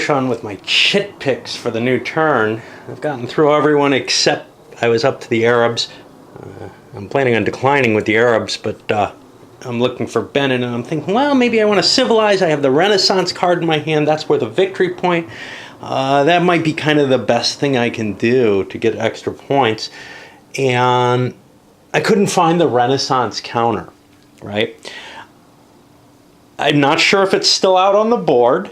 push on with my chit picks for the new turn. I've gotten through everyone except I was up to the Arabs. I'm planning on declining with the Arabs, but I'm looking for Benin, and I'm thinking, well, maybe I want to civilize. I have the Renaissance card in my hand. That's worth a victory point. That might be kind of the best thing I can do to get extra points. And I couldn't find the Renaissance counter, right? I'm not sure if it's still out on the board,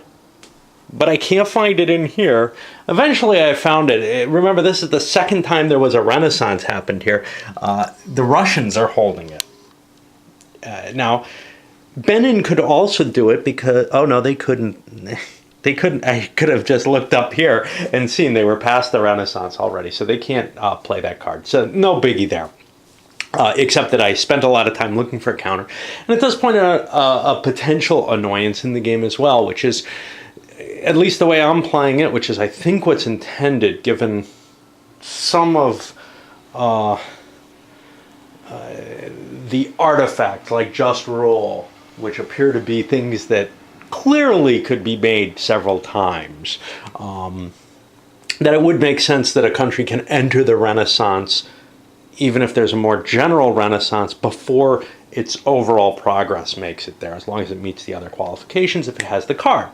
but I can't find it in here. Eventually I found it. Remember, this is the second time there was a Renaissance happened here. The Russians are holding it. Now, Benin could also do it because, oh no, they couldn't. They couldn't. I could have just looked up here and seen they were past the Renaissance already, so they can't play that card. So no biggie there. Except that I spent a lot of time looking for a counter. And it does point out a potential annoyance in the game as well, which is, at least the way I'm playing it, which is I think what's intended, given some of the artifacts like Just Rule, which appear to be things that clearly could be made several times, that it would make sense that a country can enter the Renaissance, even if there's a more general Renaissance, before its overall progress makes it there, as long as it meets the other qualifications if it has the card.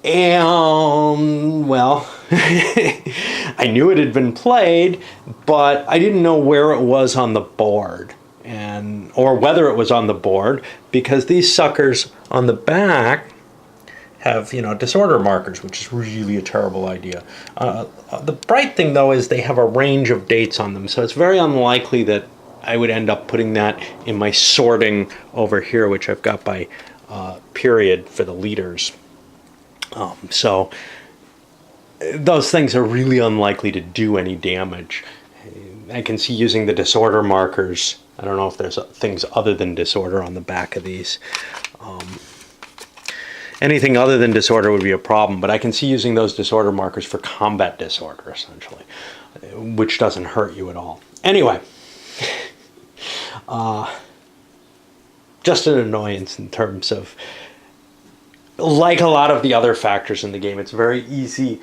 And, well, I knew it had been played, but I didn't know where it was on the board, or whether it was on the board, because these suckers on the back have, disorder markers, which is really a terrible idea. The bright thing, though, is they have a range of dates on them, so it's very unlikely that I would end up putting that in my sorting over here, which I've got by period for the leaders. So those things are really unlikely to do any damage. I can see using the disorder markers. I don't know if there's things other than disorder on the back of these. Anything other than disorder would be a problem, but I can see using those disorder markers for combat disorder, essentially, which doesn't hurt you at all. Anyway, just an annoyance in terms of, like a lot of the other factors in the game, it's very easy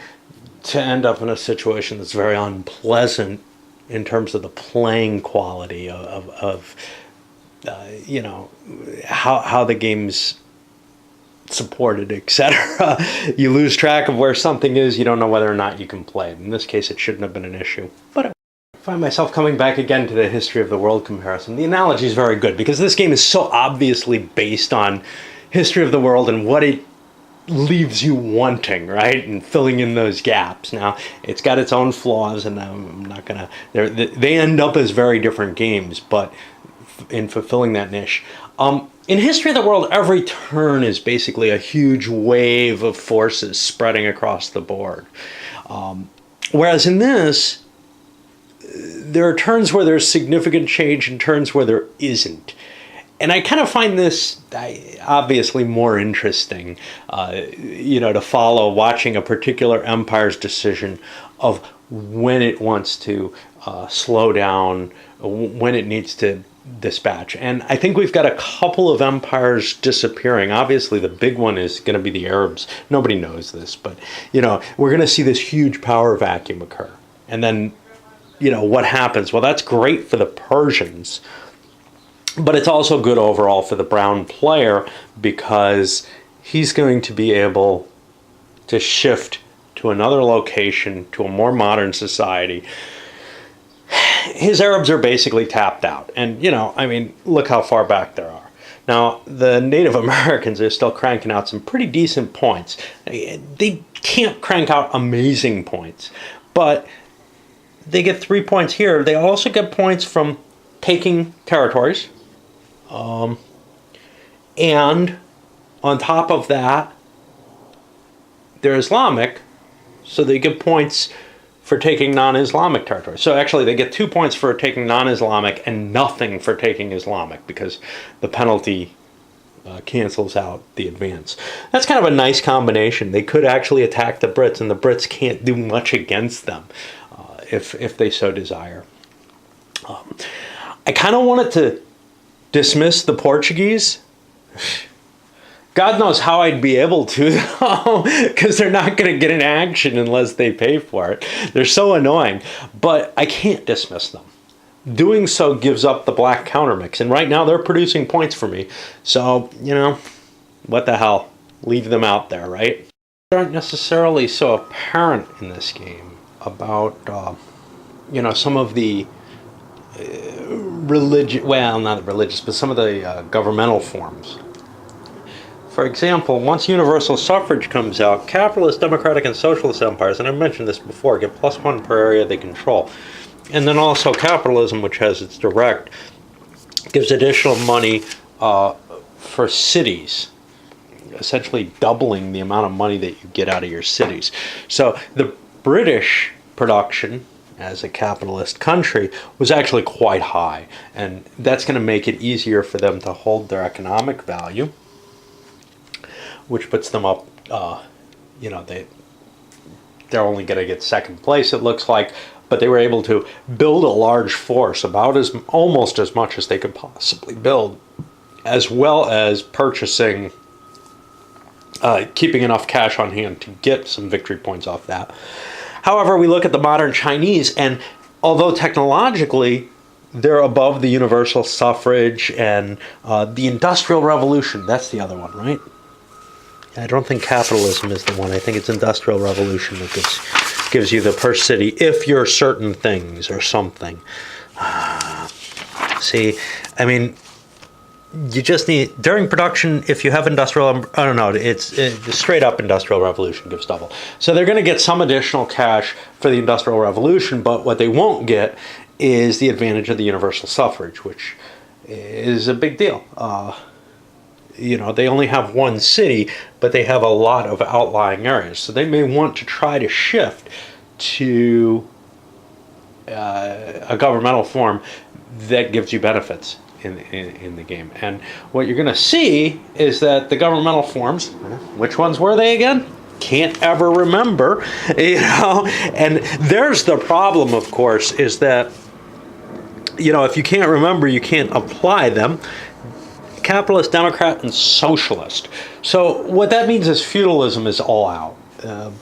to end up in a situation that's very unpleasant in terms of the playing quality of how the game's supported, etc. You lose track of where something is. You don't know whether or not you can play it. In this case, it shouldn't have been an issue. But I find myself coming back again to the history of the world comparison. The analogy is very good because this game is so obviously based on history of the world and what it leaves you wanting, right? And filling in those gaps. Now, it's got its own flaws, and I'm not gonna. They end up as very different games, but in fulfilling that niche. In history of the world, every turn is basically a huge wave of forces spreading across the board. Whereas in this, there are turns where there's significant change and turns where there isn't. And I kind of find this obviously more interesting, to follow watching a particular empire's decision of when it wants to slow down, when it needs to dispatch. And I think we've got a couple of empires disappearing. Obviously, the big one is going to be the Arabs. Nobody knows this, but, we're going to see this huge power vacuum occur. And then, what happens? Well, that's great for the Persians. But it's also good overall for the brown player because he's going to be able to shift to another location, to a more modern society. His Arabs are basically tapped out. And, look how far back there are. Now, the Native Americans are still cranking out some pretty decent points. They can't crank out amazing points, but they get 3 points here. They also get points from taking territories. And on top of that, they're Islamic, so they get points for taking non-Islamic territory. So actually they get 2 points for taking non-Islamic and nothing for taking Islamic because the penalty cancels out the advance. That's kind of a nice combination. They could actually attack the Brits, and the Brits can't do much against them if they so desire. I kind of wanted to dismiss the Portuguese. God knows how I'd be able to, though, because they're not going to get an action unless they pay for it. They're so annoying, but I can't dismiss them. Doing so gives up the black counter mix, and right now they're producing points for me. So, what the hell? Leave them out there, right? They aren't necessarily so apparent in this game about, some of the religious, well, not religious, but some of the governmental forms. For example, once universal suffrage comes out, capitalist, democratic, and socialist empires, and I've mentioned this before, get +1 per area they control. And then also capitalism, which has its direct, gives additional money for cities, essentially doubling the amount of money that you get out of your cities. So the British production as a capitalist country was actually quite high, and that's going to make it easier for them to hold their economic value, which puts them up, they're only going to get second place, it looks like, but they were able to build a large force, almost as much as they could possibly build, as well as purchasing, keeping enough cash on hand to get some victory points off that. However, we look at the modern Chinese, and although technologically they're above the universal suffrage and the Industrial Revolution, that's the other one, right? I don't think capitalism is the one. I think it's Industrial Revolution that gives you the per city if you're certain things or something. See, I mean, you just need, during production, if you have industrial, I don't know, it's straight up Industrial Revolution gives double. So they're going to get some additional cash for the Industrial Revolution, but what they won't get is the advantage of the universal suffrage, which is a big deal. They only have one city, but they have a lot of outlying areas. So they may want to try to shift to a governmental form that gives you benefits in the game. And what you're going to see is that the governmental forms, which ones were they again? Can't ever remember, And there's the problem, of course, is that, if you can't remember, you can't apply them. Capitalist, democrat, and socialist. So what that means is feudalism is all out,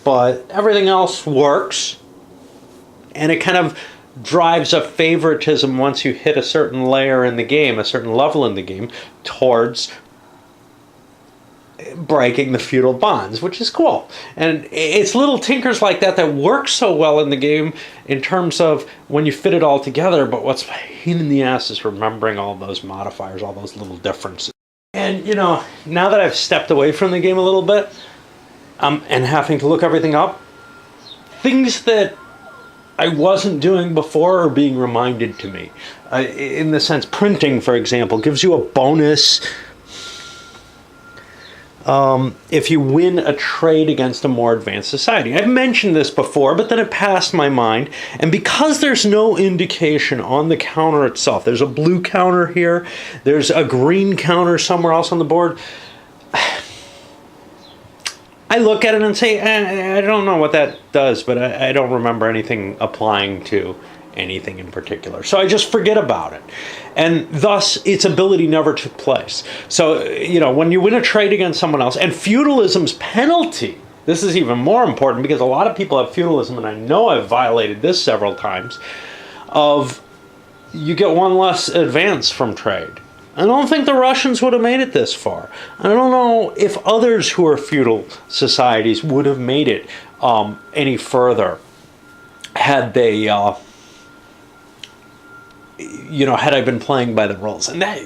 but everything else works, and it kind of drives a favoritism once you hit a certain layer in the game, a certain level in the game, towards breaking the feudal bonds, which is cool. And it's little tinkers like that work so well in the game in terms of when you fit it all together, but what's a pain in the ass is remembering all those modifiers, all those little differences. And, now that I've stepped away from the game a little bit, and having to look everything up, things that I wasn't doing before are being reminded to me. In the sense, printing, for example, gives you a bonus if you win a trade against a more advanced society. I've mentioned this before, but then it passed my mind. And because there's no indication on the counter itself, there's a blue counter here, there's a green counter somewhere else on the board, I look at it and say, I don't know what that does, but I don't remember anything applying to anything in particular. So I just forget about it. And thus, its ability never took place. So, when you win a trade against someone else, and feudalism's penalty, this is even more important because a lot of people have feudalism, and I know I've violated this several times, of you get one less advance from trade. I don't think the Russians would have made it this far. I don't know if others who are feudal societies would have made it any further had they, had I been playing by the rules. And that,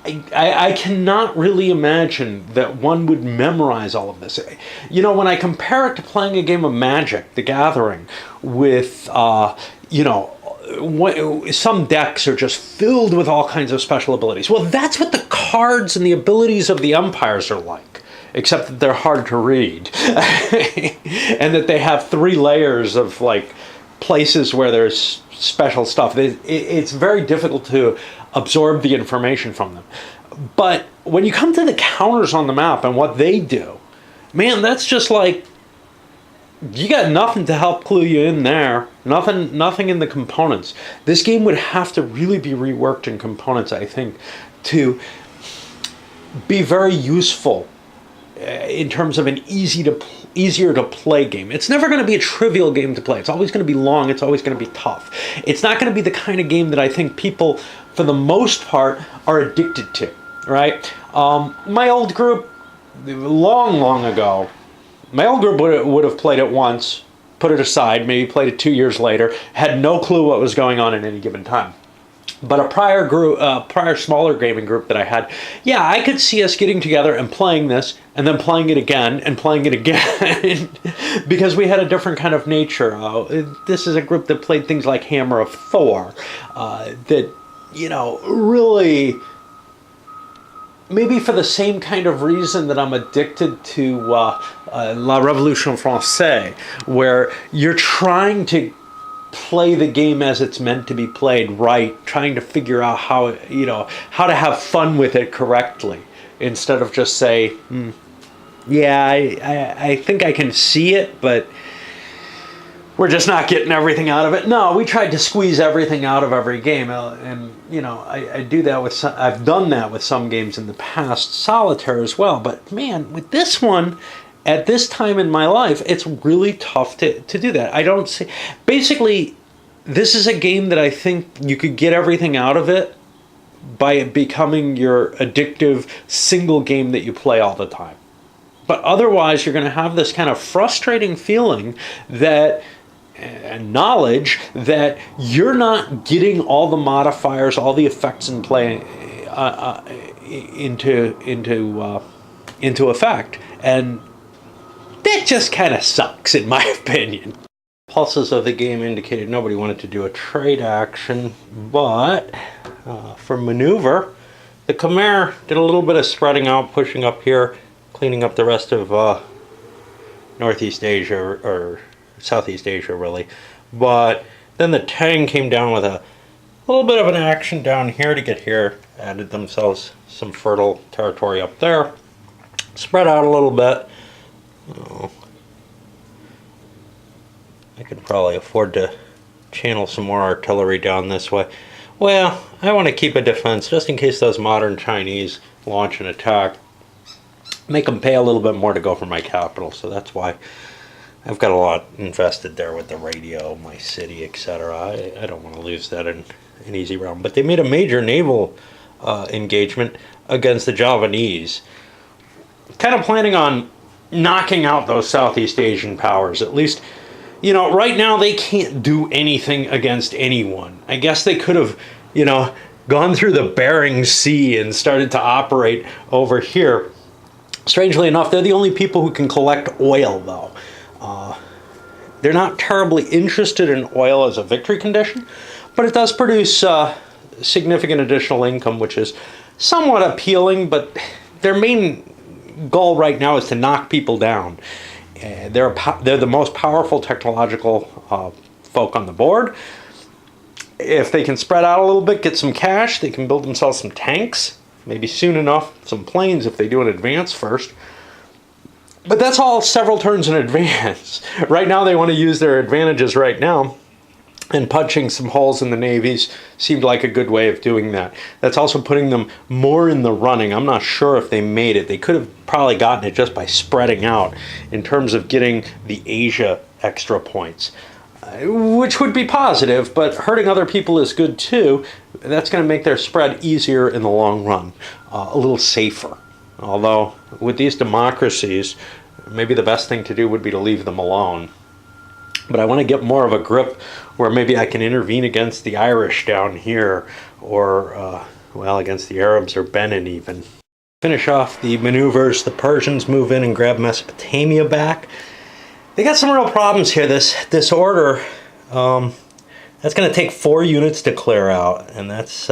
I cannot really imagine that one would memorize all of this. When I compare it to playing a game of Magic, The Gathering, with, some decks are just filled with all kinds of special abilities. Well, that's what the cards and the abilities of the empires are like, except that they're hard to read. And that they have 3 layers of, places where there's special stuff. It's very difficult to absorb the information from them. But when you come to the counters on the map and what they do, man, that's just you got nothing to help clue you in there. Nothing in the components. This game would have to really be reworked in components, I think, to be very useful in terms of an easier to play game. It's never going to be a trivial game to play. It's always going to be long. It's always going to be tough. It's not going to be the kind of game that I think people, for the most part, are addicted to, right? My old group, long ago, my old group would have played it once, put it aside, maybe played it 2 years later, had no clue what was going on at any given time. But a prior smaller gaming group that I had, yeah, I could see us getting together and playing this, and then playing it again, and playing it again, because we had a different kind of nature. This is a group that played things like Hammer of Thor, that, really, maybe for the same kind of reason that I'm addicted to La Révolution Française, where you're trying to play the game as it's meant to be played, right? Trying to figure out how to have fun with it correctly, instead of just say, yeah, I think I can see it, but we're just not getting everything out of it. No, we tried to squeeze everything out of every game, and I do that with I've done that with some games in the past, Solitaire as well. But man, with this one, at this time in my life, it's really tough to do that. I don't see. Basically, this is a game that I think you could get everything out of it by it becoming your addictive single game that you play all the time. But otherwise, you're going to have this kind of frustrating feeling that, and knowledge that you're not getting all the modifiers, all the effects in play into effect, and that just kind of sucks, in my opinion. Pulses of the game indicated nobody wanted to do a trade action, but for maneuver, the Khmer did a little bit of spreading out, pushing up here, cleaning up the rest of Northeast Asia, or Southeast Asia, really. But then the Tang came down with a little bit of an action down here to get here, added themselves some fertile territory up there, spread out a little bit. Oh, I could probably afford to channel some more artillery down this way. Well, I want to keep a defense just in case those modern Chinese launch an attack. Make them pay a little bit more to go for my capital, so that's why I've got a lot invested there with the radio, my city, etc. I don't want to lose that in an easy round. But they made a major naval engagement against the Javanese, kind of planning on knocking out those Southeast Asian powers. At least, right now they can't do anything against anyone. I guess they could have, gone through the Bering Sea and started to operate over here. Strangely enough, they're the only people who can collect oil, though. They're not terribly interested in oil as a victory condition, but it does produce significant additional income, which is somewhat appealing, but their main goal right now is to knock people down. They're the most powerful technological folk on the board. If they can spread out a little bit, get some cash, they can build themselves some tanks, maybe soon enough some planes if they do an advance first. But that's all several turns in advance. Right now they want to use their advantages right now, and punching some holes in the navies seemed like a good way of doing that. That's also putting them more in the running. I'm not sure if they made it. They could have probably gotten it just by spreading out in terms of getting the Asia extra points, which would be positive, but hurting other people is good too. That's going to make their spread easier in the long run, a little safer. Although, with these democracies, maybe the best thing to do would be to leave them alone. But I want to get more of a grip where maybe I can intervene against the Irish down here, or, against the Arabs or Benin even. Finish off the maneuvers. The Persians move in and grab Mesopotamia back. They got some real problems here. This order, that's going to take 4 units to clear out, and that's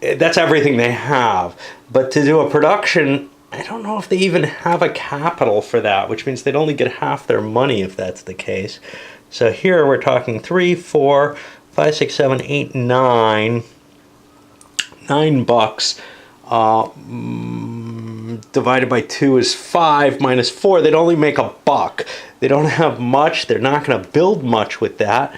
everything they have. But to do a production, I don't know if they even have a capital for that, which means they'd only get half their money if that's the case. So here we're talking 3, 4, 5, 6, 7, 8, 9. $9. Divided by 2 is 5 minus 4. They'd only make $1. They don't have much. They're not going to build much with that.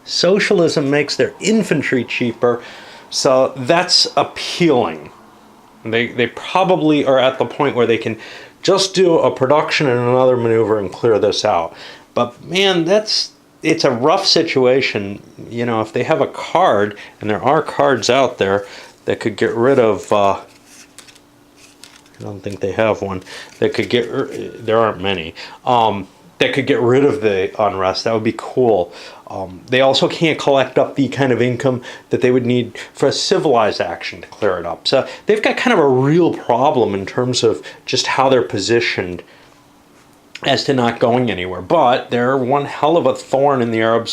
Socialism makes their infantry cheaper, so that's appealing. They probably are at the point where they can just do a production and another maneuver and clear this out. But man, it's a rough situation. You know, if they have a card, and there are cards out there that could get rid of, I don't think they have one, that could get, there aren't many, that could get rid of the unrest. That would be cool. They also can't collect up the kind of income that they would need for a civilized action to clear it up. So they've got kind of a real problem in terms of just how they're positioned as to not going anywhere. But they're one hell of a thorn in the Arab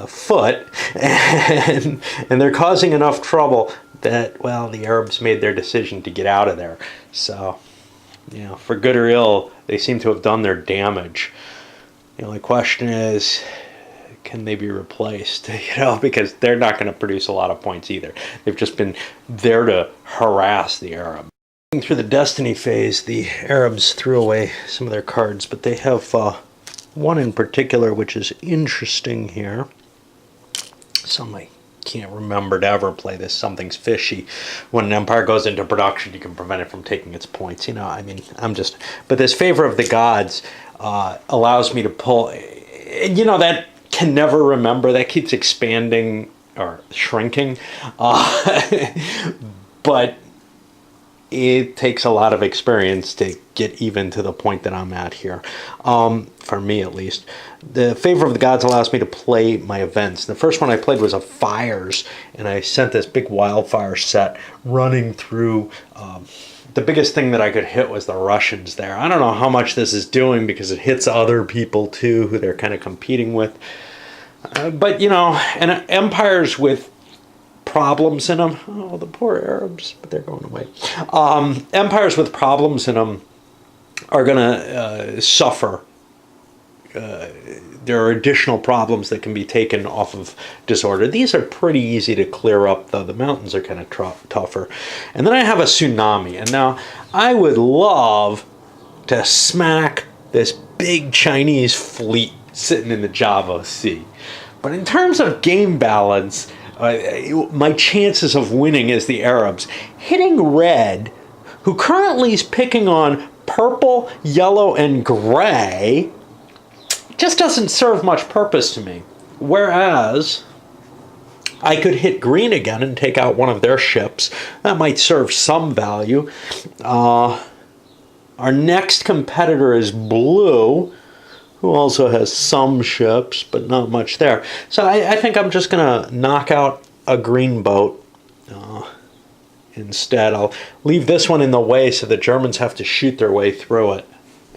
foot, and they're causing enough trouble that, well, the Arabs made their decision to get out of there. So, you know, for good or ill, they seem to have done their damage. The only question is, can they be replaced? You know, because they're not going to produce a lot of points either. They've just been there to harass the Arab. Through the destiny phase, the Arabs threw away some of their cards, but they have one in particular which is interesting here. Some I can't remember to ever play this. Something's fishy. When an empire goes into production, you can prevent it from taking its points. You know, I mean, but this favor of the gods allows me to pull, you know, that can never remember. That keeps expanding or shrinking. But it takes a lot of experience to get even to the point that I'm at here, for me at least. The favor of the gods allows me to play my events. The first one I played was a fires, and I sent this big wildfire set running through. The biggest thing that I could hit was the Russians there. I don't know how much this is doing because it hits other people too who they're kind of competing with. But, you know, and empires with problems in them. Oh, the poor Arabs, but they're going away. Empires with problems in them are going to suffer. There are additional problems that can be taken off of disorder. These are pretty easy to clear up, though. The mountains are kind of tougher. And then I have a tsunami. And now I would love to smack this big Chinese fleet sitting in the Java Sea. But in terms of game balance, my chances of winning is the Arabs. Hitting red, who currently is picking on purple, yellow, and gray, just doesn't serve much purpose to me. Whereas I could hit green again and take out one of their ships. That might serve some value. Our next competitor is blue, who also has some ships, but not much there. So I think I'm just going to knock out a green boat instead. I'll leave this one in the way so the Germans have to shoot their way through it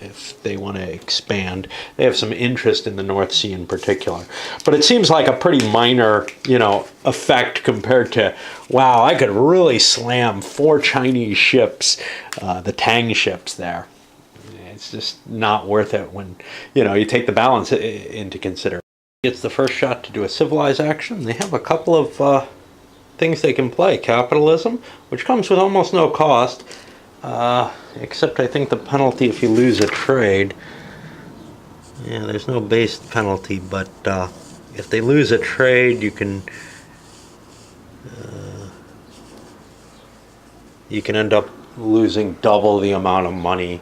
if they want to expand. They have some interest in the North Sea in particular. But it seems like a pretty minor, you know, effect compared to, wow, I could really slam 4 Chinese ships, the Tang ships there. It's just not worth it when, you know, you take the balance into consideration. It's the first shot to do a civilized action. They have a couple of things they can play. Capitalism, which comes with almost no cost, except I think the penalty if you lose a trade. Yeah, there's no base penalty, but if they lose a trade, you can end up losing double the amount of money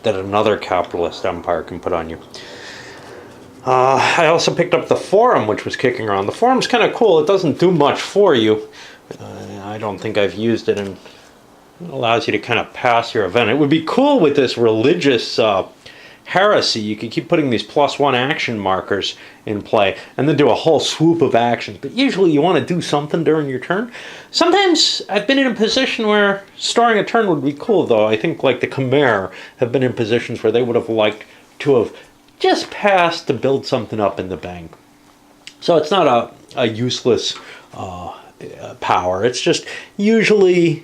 that another capitalist empire can put on you. I also picked up the Forum, which was kicking around. The Forum's kind of cool. It doesn't do much for you. I don't think I've used it, and it allows you to kind of pass your event. It would be cool with this religious heresy. You could keep putting these +1 action markers in play and then do a whole swoop of actions. But usually you want to do something during your turn. Sometimes I've been in a position where storing a turn would be cool, though. I think like the Khmer have been in positions where they would have liked to have just passed to build something up in the bank. So it's not a useless power. It's just usually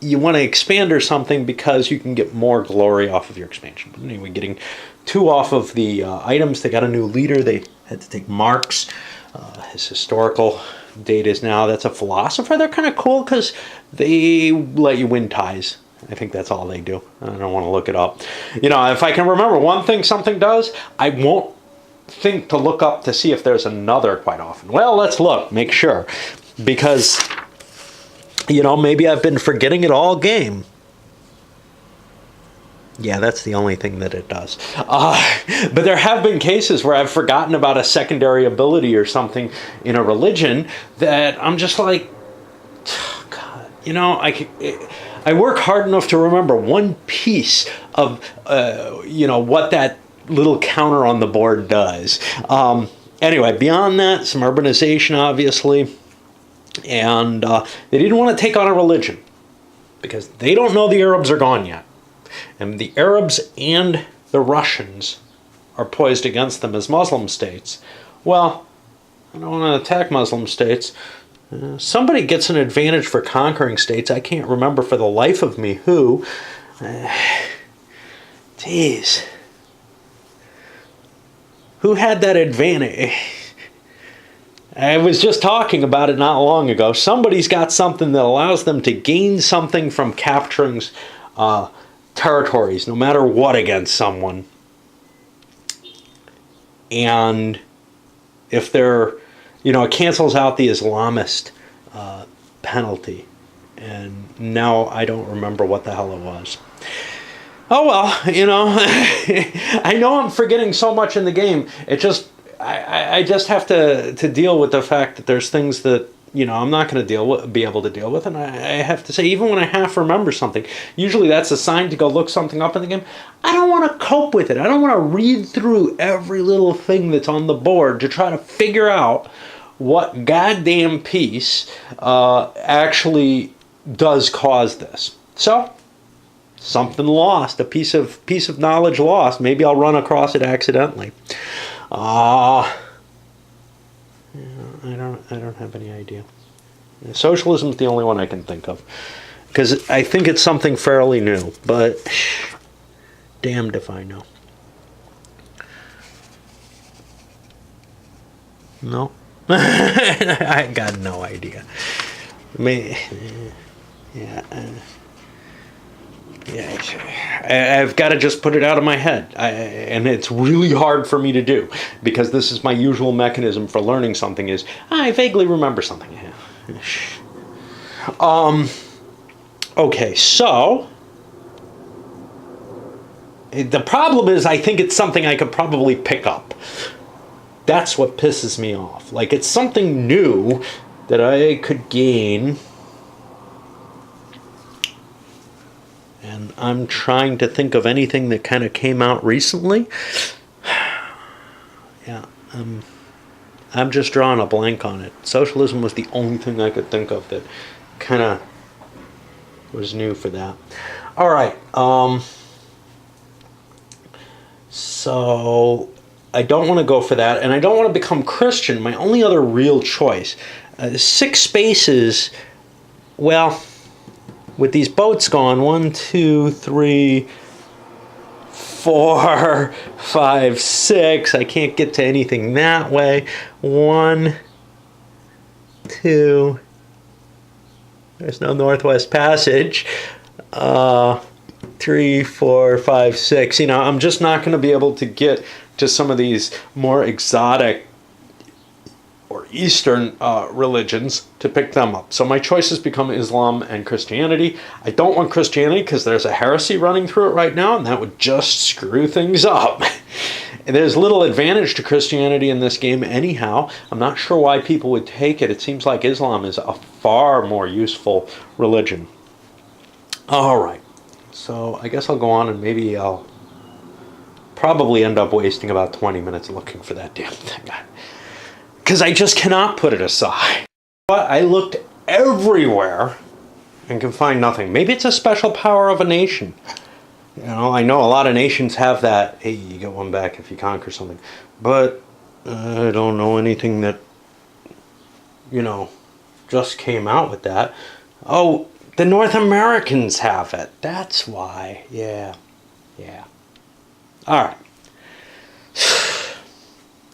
you want to expand or something because you can get more glory off of your expansion. But anyway, getting 2 off of the items. They got a new leader. They had to take marks. His historical date is now. That's a philosopher. They're kind of cool because they let you win ties. I think that's all they do. I don't want to look it up. You know, if I can remember one thing something does, I won't think to look up to see if there's another quite often. Well, let's look, make sure. Because Maybe I've been forgetting it all game. Yeah, that's the only thing that it does. But there have been cases where I've forgotten about a secondary ability or something in a religion that I'm just like, oh, God, I work hard enough to remember one piece of, what that little counter on the board does. Anyway, beyond that, some urbanization, obviously. And they didn't want to take on a religion because they don't know the Arabs are gone yet. And the Arabs and the Russians are poised against them as Muslim states. Well, I don't want to attack Muslim states. Somebody gets an advantage for conquering states. I can't remember for the life of me who. Jeez. Who had that advantage? I was just talking about it not long ago. Somebody's got something that allows them to gain something from capturing territories, no matter what, against someone. And if they're, it cancels out the Islamist penalty. And now I don't remember what the hell it was. Oh well, I know I'm forgetting so much in the game. It just, I just have to deal with the fact that there's things that, I'm not going to be able to deal with. And I have to say, even when I half remember something, usually that's a sign to go look something up in the game. I don't want to cope with it. I don't want to read through every little thing that's on the board to try to figure out what goddamn piece actually does cause this. So, something lost, a piece of knowledge lost. Maybe I'll run across it accidentally. I don't have any idea. Socialism is the only one I can think of, because I think it's something fairly new, but damned if I know. No, I got no idea. I've got to just put it out of my head. And it's really hard for me to do, because this is my usual mechanism for learning something is, I vaguely remember something. Okay, so the problem is I think it's something I could probably pick up. That's what pisses me off. Like, it's something new that I could gain. And I'm trying to think of anything that kind of came out recently. Yeah, I'm just drawing a blank on it. Socialism was the only thing I could think of that kind of was new for that. All right. So I don't want to go for that, and I don't want to become Christian. My only other real choice, 6 spaces. Well, with these boats gone, 1, 2, 3, 4, 5, 6. I can't get to anything that way. 1, 2. There's no Northwest Passage. 3, 4, 5, 6. I'm just not going to be able to get to some of these more exotic or Eastern religions to pick them up. So my choices become Islam and Christianity. I don't want Christianity because there's a heresy running through it right now, and that would just screw things up. And there's little advantage to Christianity in this game anyhow. I'm not sure why people would take it. It seems like Islam is a far more useful religion. All right. So I guess I'll go on, and maybe I'll probably end up wasting about 20 minutes looking for that damn thing. Because I just cannot put it aside. But I looked everywhere and can find nothing. Maybe it's a special power of a nation. I know a lot of nations have that, hey, you get one back if you conquer something. But I don't know anything that, just came out with that. Oh, the North Americans have it. That's why. Yeah. All right.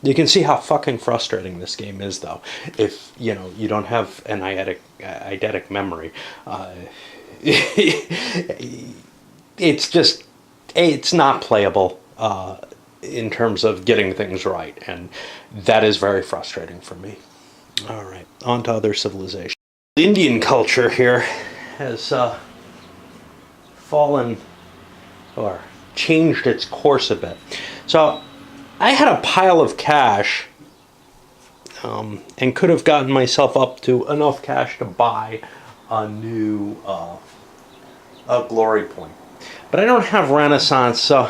You can see how fucking frustrating this game is, though, if, you don't have an eidetic memory. It's not playable in terms of getting things right, and that is very frustrating for me. All right, on to other civilizations. Indian culture here has fallen or changed its course a bit. So I had a pile of cash and could have gotten myself up to enough cash to buy a new a glory point. But I don't have Renaissance, so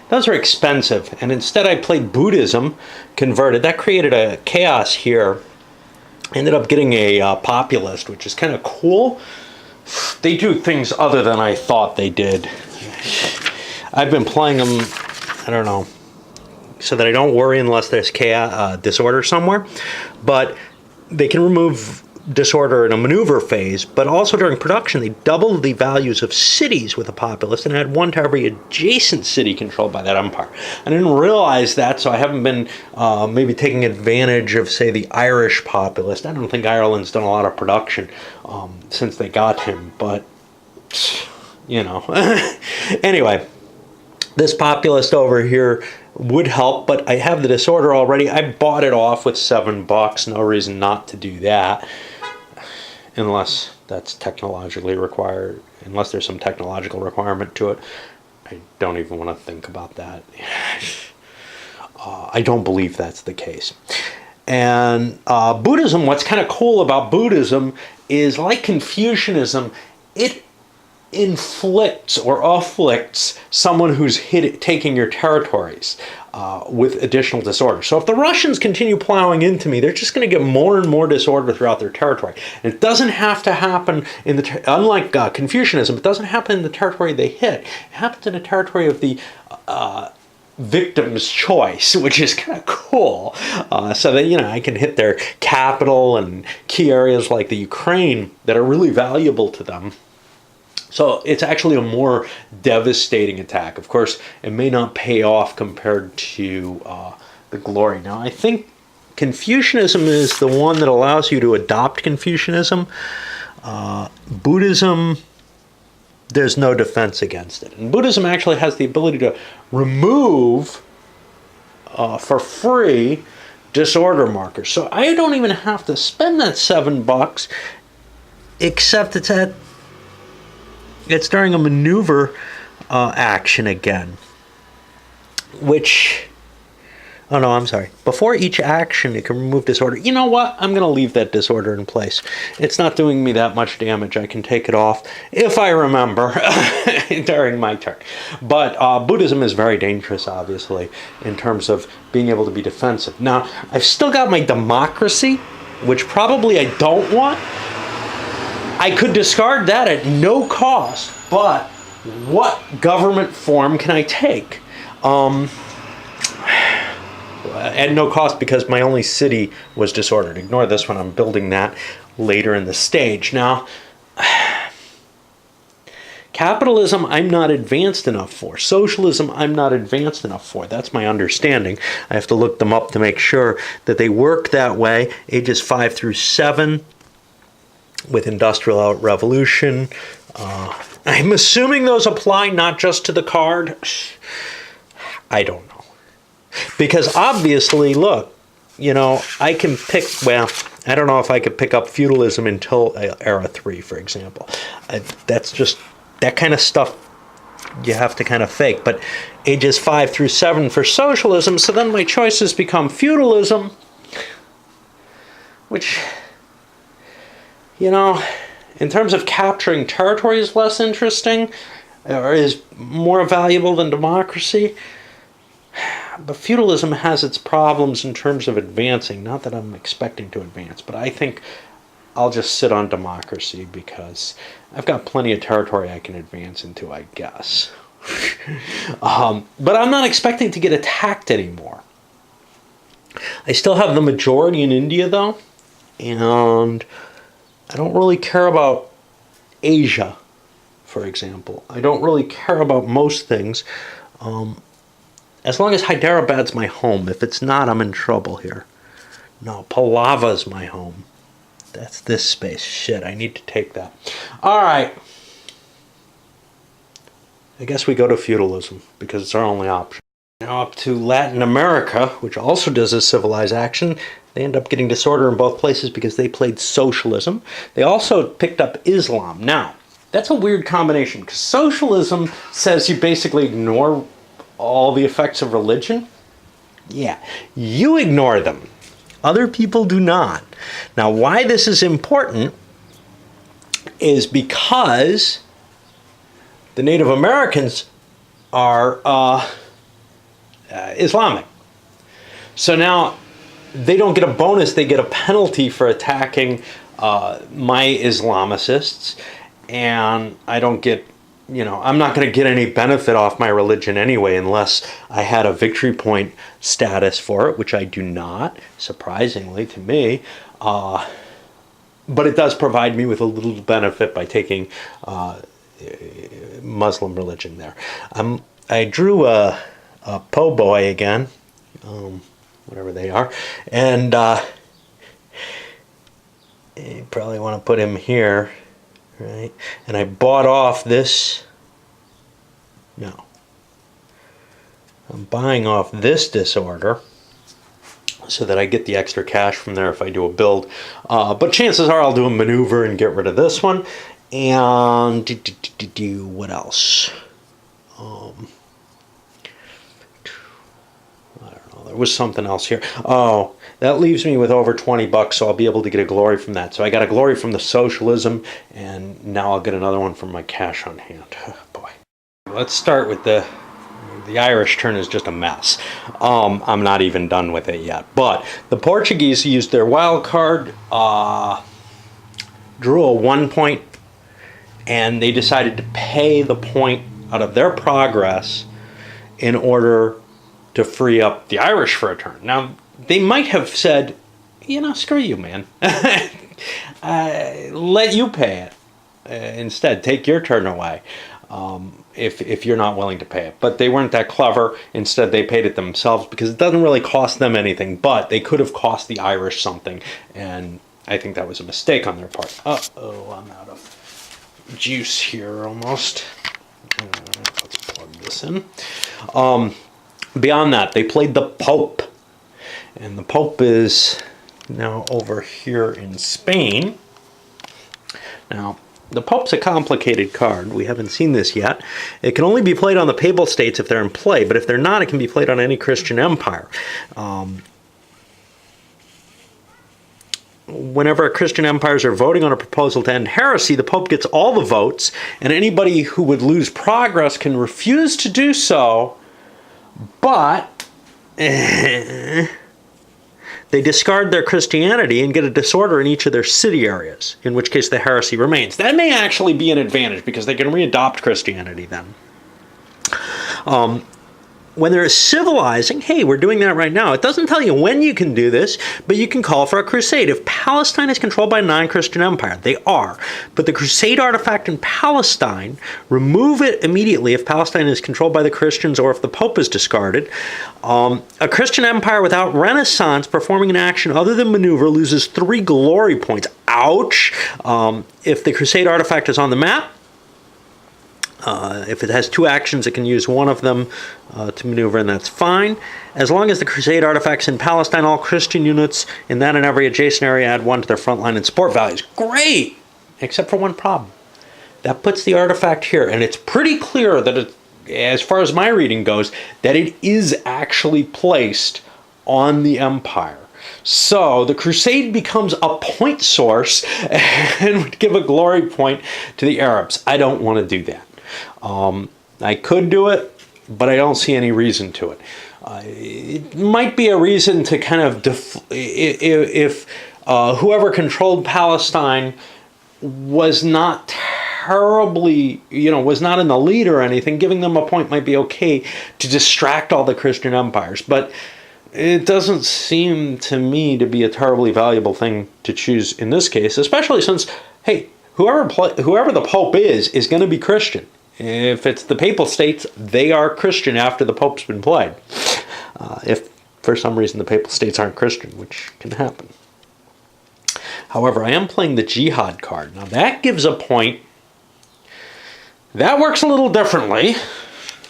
those are expensive. And instead I played Buddhism, converted. That created a chaos here. Ended up getting a populist, which is kind of cool. They do things other than I thought they did. I've been playing them, I don't know, so that I don't worry unless there's chaos, disorder somewhere. But they can remove disorder in a maneuver phase, but also during production they doubled the values of cities with a populist and had one to every adjacent city controlled by that empire. I didn't realize that, so I haven't been maybe taking advantage of, say, the Irish populist. I don't think Ireland's done a lot of production since they got him, but you know. Anyway, this populist over here would help, but I have the disorder already. I bought it off with $7. No reason not to do that, unless that's technologically required, unless there's some technological requirement to it. I don't even want to think about that. I don't believe that's the case. And Buddhism, what's kind of cool about Buddhism is, like Confucianism, it inflicts or afflicts someone who's taking your territories with additional disorder. So if the Russians continue plowing into me, they're just going to get more and more disorder throughout their territory. And it doesn't have to happen in the, unlike Confucianism, it doesn't happen in the territory they hit. It happens in the territory of the victim's choice, which is kind of cool. So that, you know, I can hit their capital and key areas like the Ukraine that are really valuable to them. So it's actually a more devastating attack. Of course, it may not pay off compared to the glory. Now, I think Confucianism is the one that allows you to adopt Confucianism. Buddhism, there's no defense against it. And Buddhism actually has the ability to remove, for free, disorder markers. So I don't even have to spend that $7, except it's during a maneuver action again, which, oh no, I'm sorry. Before each action, it can remove disorder. You know what? I'm going to leave that disorder in place. It's not doing me that much damage. I can take it off if I remember during my turn. But Buddhism is very dangerous, obviously, in terms of being able to be defensive. Now, I've still got my democracy, which probably I don't want. I could discard that at no cost, but what government form can I take? At no cost, because my only city was disordered. Ignore this one, I'm building that later in the stage. Now, capitalism, I'm not advanced enough for. Socialism, I'm not advanced enough for. That's my understanding. I have to look them up to make sure that they work that way. Ages 5 through 7. With Industrial Revolution. I'm assuming those apply not just to the card. I don't know. Because obviously, look, you know, I can pick, well, I don't know if I could pick up feudalism until era 3, for example. That's just, that kind of stuff you have to kind of fake. But ages 5 through 7 for socialism, so then my choices become feudalism, which, you know, in terms of capturing territory is less interesting, or is more valuable than democracy. But feudalism has its problems in terms of advancing. Not that I'm expecting to advance, but I think I'll just sit on democracy because I've got plenty of territory I can advance into, I guess. But I'm not expecting to get attacked anymore. I still have the majority in India, though, and I don't really care about Asia, for example. I don't really care about most things. As long as Hyderabad's my home. If it's not, I'm in trouble here. No, Pallava's my home. That's this space. Shit, I need to take that. All right. I guess we go to feudalism because it's our only option. Now up to Latin America, which also does a civilized action. They end up getting disorder in both places because they played socialism. They also picked up Islam. Now, that's a weird combination because socialism says you basically ignore all the effects of religion. Yeah, you ignore them. Other people do not. Now, why this is important is because the Native Americans are Islamic. So now they don't get a bonus, they get a penalty for attacking my Islamicists, and I don't get, I'm not going to get any benefit off my religion anyway unless I had a victory point status for it, which I do not, surprisingly to me. But it does provide me with a little benefit by taking Muslim religion there. I drew a po' boy again, whatever they are, and you probably want to put him here, right? And I bought off this. No, I'm buying off this disorder so that I get the extra cash from there if I do a build. But chances are I'll do a maneuver and get rid of this one. And what else? I don't know. There was something else here. Oh, that leaves me with over $20, so I'll be able to get a glory from that. So I got a glory from the socialism, and now I'll get another one from my cash on hand. Oh, boy. Let's start with the Irish turn is just a mess. I'm not even done with it yet. But the Portuguese used their wild card, drew a 1 point, and they decided to pay the point out of their progress in order to free up the Irish for a turn. Now, they might have said, screw you, man. Let you pay it. Instead, take your turn away. If you're not willing to pay it. But they weren't that clever. Instead, they paid it themselves because it doesn't really cost them anything, but they could have cost the Irish something, and I think that was a mistake on their part. Uh-oh, I'm out of juice here almost. Let's plug this in. Beyond that, they played the Pope, and the Pope is now over here in Spain. Now, the Pope's a complicated card. We haven't seen this yet. It can only be played on the Papal States if they're in play, but if they're not, it can be played on any Christian empire. Whenever Christian empires are voting on a proposal to end heresy, the Pope gets all the votes, and anybody who would lose progress can refuse to do so, but they discard their Christianity and get a disorder in each of their city areas, in which case the heresy remains. That may actually be an advantage because they can readopt Christianity then. When they're civilizing, hey, we're doing that right now. It doesn't tell you when you can do this, but you can call for a crusade. If Palestine is controlled by a non-Christian empire, they are. But the crusade artifact in Palestine, remove it immediately if Palestine is controlled by the Christians or if the Pope is discarded. A Christian empire without Renaissance performing an action other than maneuver loses 3 glory points. Ouch! If the crusade artifact is on the map, if it has 2 actions, it can use one of them to maneuver, and that's fine. As long as the Crusade artifacts in Palestine, all Christian units in that and every adjacent area add 1 to their front line and support values. Great! Except for one problem. That puts the artifact here, and it's pretty clear that, as far as my reading goes, that it is actually placed on the Empire. So the Crusade becomes a point source and would give a glory point to the Arabs. I don't want to do that. I could do it, but I don't see any reason to it. It might be a reason to kind of, if whoever controlled Palestine was not terribly, was not in the lead or anything, giving them a point might be okay to distract all the Christian empires. But it doesn't seem to me to be a terribly valuable thing to choose in this case, especially since, hey, whoever the Pope is going to be Christian. If it's the Papal States, they are Christian after the Pope's been played. If for some reason the Papal States aren't Christian, which can happen. However, I am playing the Jihad card. Now that gives a point. That works a little differently.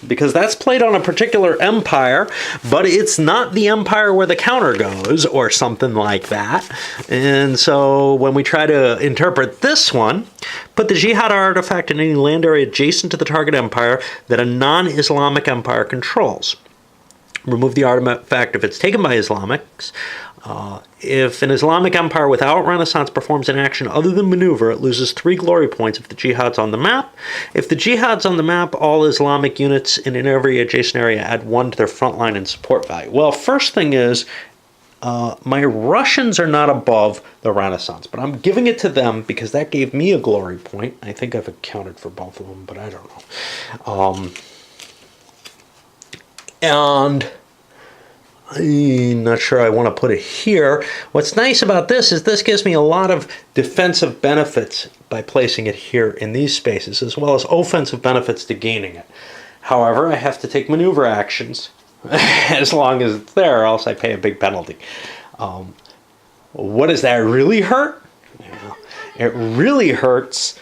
because that's played on a particular empire, but it's not the empire where the counter goes or something like that. And so when we try to interpret this one, put the jihad artifact in any land area adjacent to the target empire that a non-Islamic empire controls. Remove the artifact if it's taken by Islamics. If an Islamic empire without Renaissance performs an action other than maneuver, it loses 3 glory points if the jihad's on the map. If the jihad's on the map, all Islamic units in every adjacent area add 1 to their front line and support value. Well, first thing is, my Russians are not above the Renaissance, but I'm giving it to them because that gave me a glory point. I think I've accounted for both of them, but I don't know. And I'm not sure I want to put it here. What's nice about this is this gives me a lot of defensive benefits by placing it here in these spaces, as well as offensive benefits to gaining it. However, I have to take maneuver actions as long as it's there, or else I pay a big penalty. What does that really hurt? It really hurts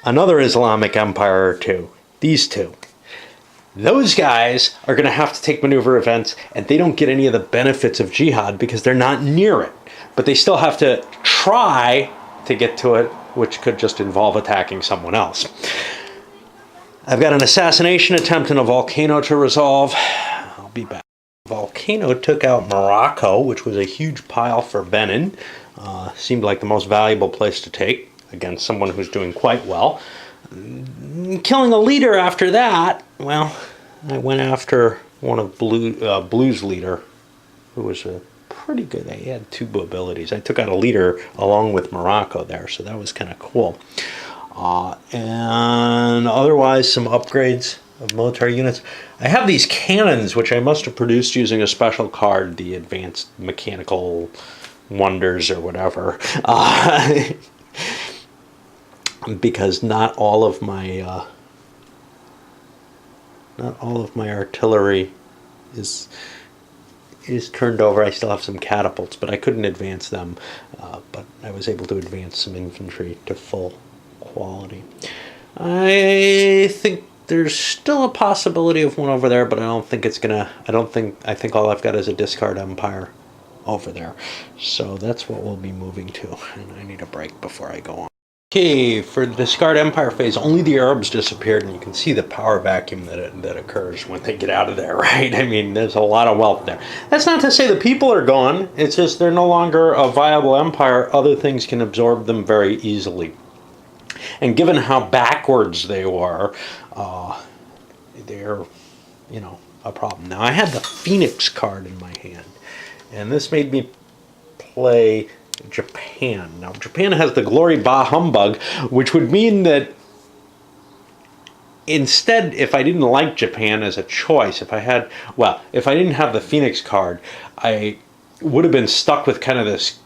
another Islamic empire or two. These two. Those guys are going to have to take maneuver events, and they don't get any of the benefits of jihad because they're not near it. But they still have to try to get to it, which could just involve attacking someone else. I've got an assassination attempt and a volcano to resolve. I'll be back. Volcano took out Morocco, which was a huge pile for Benin. Seemed like the most valuable place to take against someone who's doing quite well. Killing a leader after that, well, I went after one of Blue's leader, who was a pretty good. He had 2 abilities. I took out a leader along with Morocco there, so that was kind of cool. And otherwise, some upgrades of military units. I have these cannons, which I must have produced using a special card, the Advanced Mechanical Wonders or whatever. Because not all of my artillery is turned over. I still have some catapults, but I couldn't advance them. But I was able to advance some infantry to full quality. I think there's still a possibility of one over there, but I don't think it's gonna. I think all I've got is a discard empire over there. So that's what we'll be moving to, and I need a break before I go on. Okay, for the discard empire phase, only the Arabs disappeared, and you can see the power vacuum that occurs when they get out of there, right? I mean, there's a lot of wealth there. That's not to say the people are gone. It's just they're no longer a viable empire. Other things can absorb them very easily. And given how backwards they were, they're, a problem. Now, I had the Phoenix card in my hand, and this made me play Japan. Now, Japan has the Glory Bah Humbug, which would mean that instead, if I didn't like Japan as a choice, if I didn't have the Phoenix card, I would have been stuck with kind of this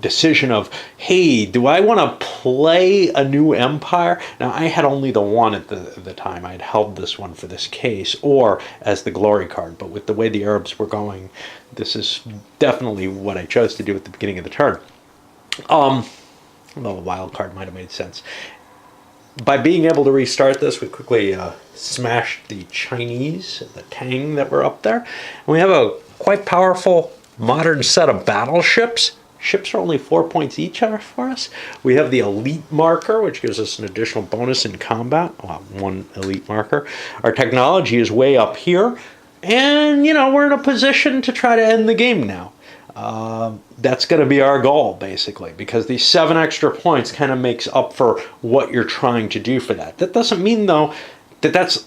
decision of, hey, do I want to play a new empire? Now, I had only the one at the time. I'd held this one for this case, or as the glory card. But with the way the Arabs were going, this is definitely what I chose to do at the beginning of the turn. Although the wild card might have made sense. By being able to restart this, we quickly smashed the Chinese, the Tang that were up there. And we have a quite powerful modern set of battleships. Ships are only 4 points each for us. We have the elite marker, which gives us an additional bonus in combat. Well, 1 elite marker. Our technology is way up here. And, we're in a position to try to end the game now. That's going to be our goal, basically, because these 7 extra points kind of makes up for what you're trying to do for that. That doesn't mean, though, that that's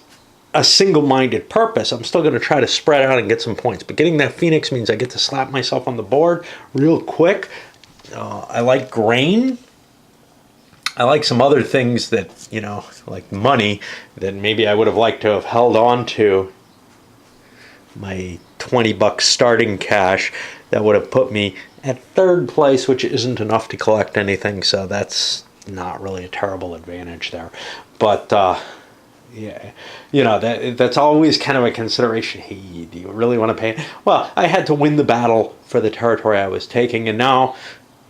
a single-minded purpose. I'm still going to try to spread out and get some points. But getting that Phoenix means I get to slap myself on the board real quick. I like grain. I like some other things that, like money, that maybe I would have liked to have held on to. My $20 starting cash, that would have put me at 3rd place, which isn't enough to collect anything, so that's not really a terrible advantage there. But yeah, that's always kind of a consideration. Hey, do you really want to pay? Well, I had to win the battle for the territory I was taking, and now,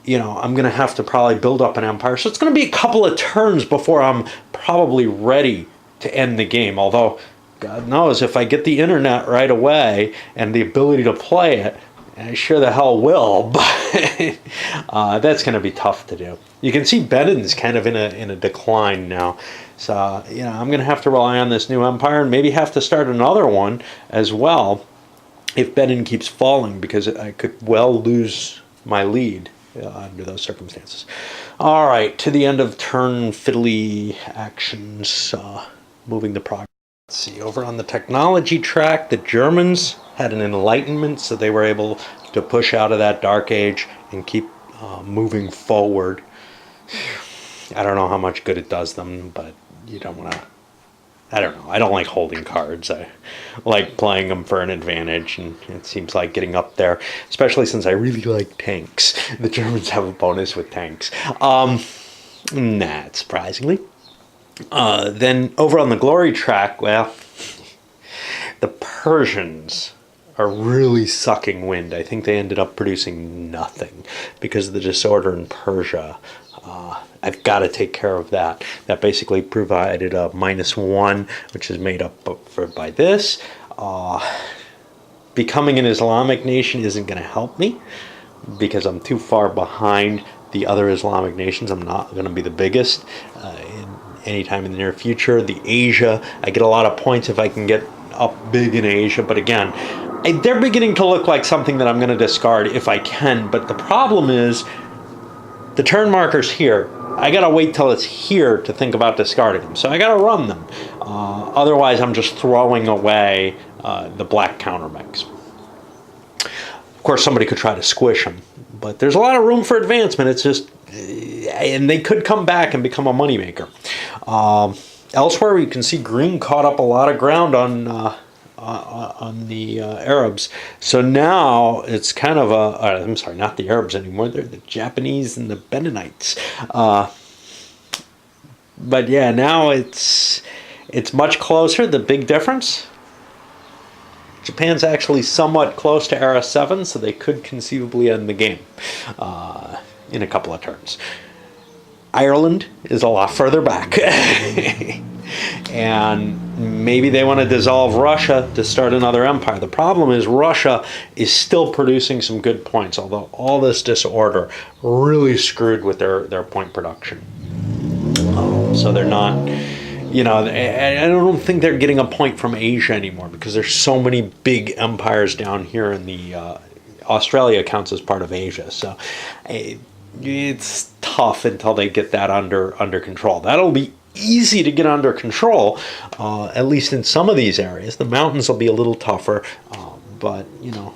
I'm going to have to probably build up an empire. So it's going to be a couple of turns before I'm probably ready to end the game, although God knows if I get the internet right away and the ability to play it, I sure the hell will, but that's going to be tough to do. You can see Benin's kind of in a decline now. So, I'm going to have to rely on this new empire and maybe have to start another one as well if Benin keeps falling, because I could well lose my lead under those circumstances. All right, to the end of turn fiddly actions, moving the progress. Let's see, over on the technology track, the Germans had an enlightenment, so they were able to push out of that dark age and keep moving forward. I don't know how much good it does them, but you don't want to. I don't know. I don't like holding cards. I like playing them for an advantage, and it seems like getting up there, especially since I really like tanks. The Germans have a bonus with tanks. Not surprisingly. Then over on the glory track, well, the Persians are really sucking wind. I think they ended up producing nothing because of the disorder in Persia. I've got to take care of that. That basically provided a -1, which is made up by this. Becoming an Islamic nation isn't going to help me because I'm too far behind the other Islamic nations. I'm not going to be the biggest anytime in the near future. The Asia, I get a lot of points if I can get up big in Asia, but again, they're beginning to look like something that I'm going to discard if I can. But the problem is the turn marker's here. I gotta wait till it's here to think about discarding them. So I gotta run them. Otherwise, I'm just throwing away the black counter mechs. Of course, somebody could try to squish them, but there's a lot of room for advancement. It's just, and they could come back and become a moneymaker. Elsewhere, you can see green caught up a lot of ground on the Arabs. So now it's kind of I'm sorry, not the Arabs anymore. They're the Japanese and the Beninites. But yeah, now it's much closer. The big difference, Japan's actually somewhat close to Era 7, so they could conceivably end the game in a couple of turns. Ireland is a lot further back. And maybe they want to dissolve Russia to start another empire. The problem is Russia is still producing some good points, although all this disorder really screwed with their point production. So they're not, I don't think they're getting a point from Asia anymore because there's so many big empires down here in the Australia counts as part of Asia. So it's tough until they get that under control. That'll be easy to get under control, at least in some of these areas. The mountains will be a little tougher, but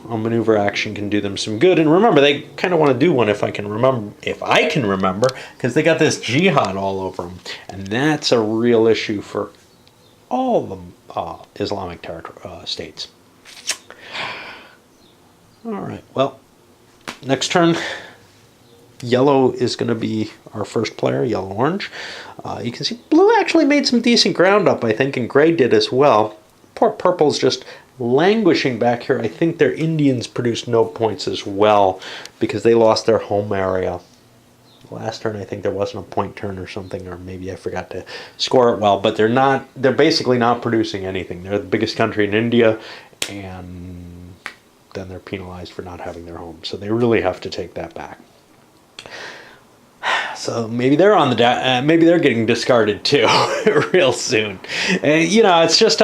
a maneuver action can do them some good. And remember, they kind of want to do one if I can remember, because they got this jihad all over them, and that's a real issue for all the Islamic states. All right, well, next turn. Yellow is going to be our first player, yellow-orange. You can see blue actually made some decent ground up, I think, and gray did as well. Poor purple's just languishing back here. I think their Indians produced no points as well because they lost their home area. Last turn, I think there wasn't a point turn or something, or maybe I forgot to score it well, but they're basically not producing anything. They're the biggest country in India, and then they're penalized for not having their home. So they really have to take that back. So maybe they're on the maybe they're getting discarded too real soon. It's just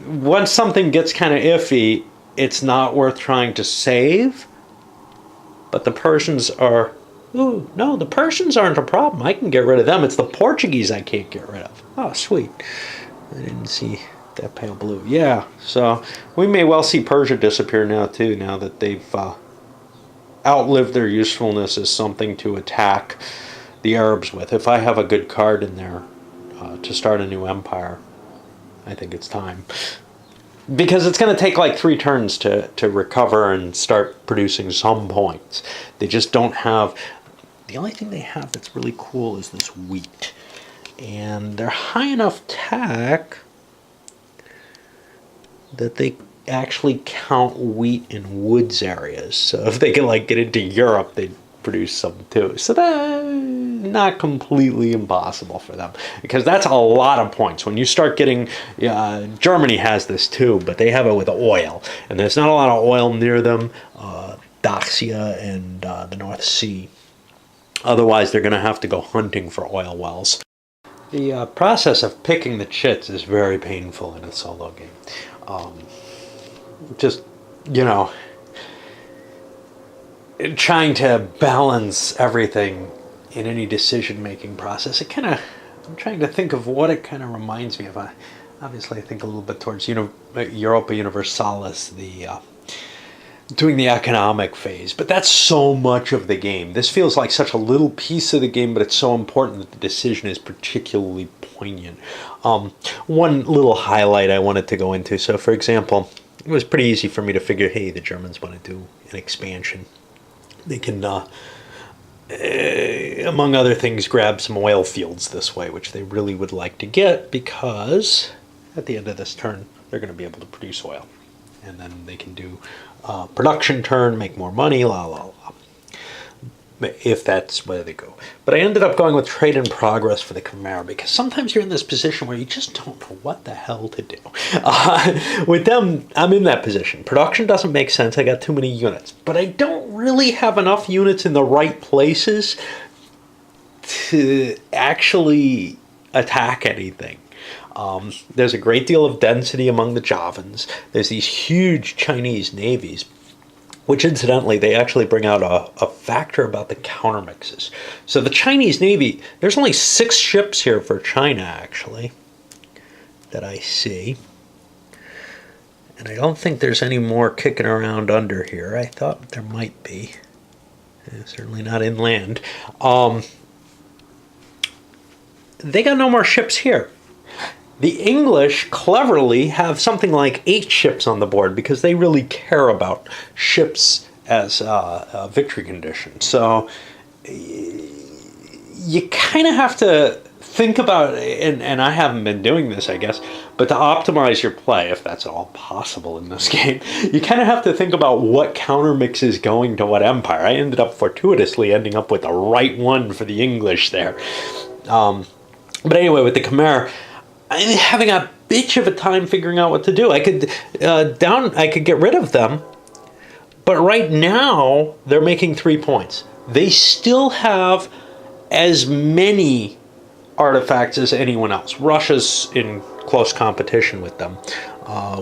once something gets kind of iffy, it's not worth trying to save. But the Persians are. Ooh, no, the Persians aren't a problem. I can get rid of them. It's the Portuguese I can't get rid of. Oh, sweet. I didn't see that pale blue. Yeah, so we may well see Persia disappear now too. Now that they've outlived their usefulness as something to attack the Arabs with. If I have a good card in there to start a new empire, I think it's time. Because it's going to take like 3 turns to recover and start producing some points. They just don't have... The only thing they have that's really cool is this wheat. And they're high enough tech that they actually count wheat in woods areas. So if they can get into Europe, they'd produce some too. So that not completely impossible for them, because that's a lot of points. When you start getting, Germany has this too, but they have it with oil, and there's not a lot of oil near them, Dacia and the North Sea. Otherwise, they're going to have to go hunting for oil wells. The process of picking the chits is very painful in a solo game. Just, trying to balance everything in any decision-making process. I'm trying to think of what it kind of reminds me of. Obviously, I think a little bit towards Europa Universalis, doing the economic phase, but that's so much of the game. This feels like such a little piece of the game, but it's so important that the decision is particularly poignant. One little highlight I wanted to go into. So, for example, it was pretty easy for me to figure, hey, the Germans want to do an expansion. They can, among other things, grab some oil fields this way, which they really would like to get, because at the end of this turn, they're going to be able to produce oil. And then they can do production turn, make more money, la la la, if that's where they go. But I ended up going with trade in progress for the Khmer, because sometimes you're in this position where you just don't know what the hell to do. With them, I'm in that position. Production doesn't make sense. I got too many units, but I don't really have enough units in the right places to actually attack anything. There's a great deal of density among the Javans. There's these huge Chinese navies, which incidentally, they actually bring out a factor about the countermixes. So the Chinese Navy, there's only 6 ships here for China, actually, that I see. And I don't think there's any more kicking around under here. I thought there might be. Certainly not inland. They got no more ships here. The English cleverly have something like 8 ships on the board, because they really care about ships as a victory condition. So you kind of have to think about, and I haven't been doing this, I guess, but to optimize your play, if that's at all possible in this game, you kind of have to think about what countermix is going to what empire. I ended up fortuitously ending up with the right one for the English there. But anyway, with the Khmer, I'm having a bitch of a time figuring out what to do. I could get rid of them, but right now they're making 3 points. They still have as many artifacts as anyone else. Russia's in close competition with them,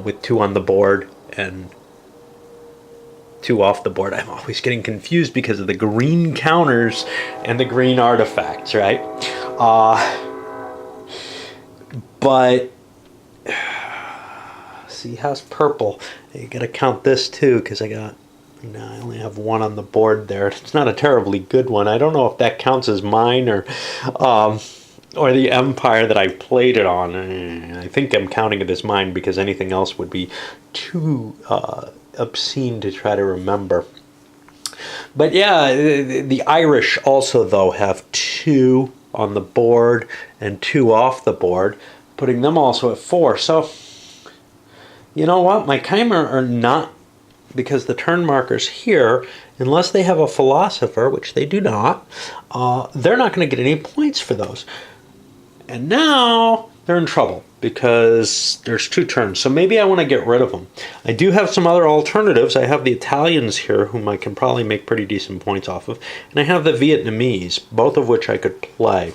with 2 on the board and 2 off the board. I'm always getting confused because of the green counters and the green artifacts, right? But see, how's purple? You gotta count this too, because I only have 1 on the board there. It's not a terribly good one. I don't know if that counts as mine or the empire that I played it on. I think I'm counting it as mine, because anything else would be too obscene to try to remember. But yeah, the Irish also, though, have 2 on the board and 2 off the board, putting them also at 4. So, you know what? My Khmer are not, because the turn markers here, unless they have a philosopher, which they do not, they're not going to get any points for those. And now they're in trouble, because there's 2 turns. So maybe I want to get rid of them. I do have some other alternatives. I have the Italians here, whom I can probably make pretty decent points off of. And I have the Vietnamese, both of which I could play.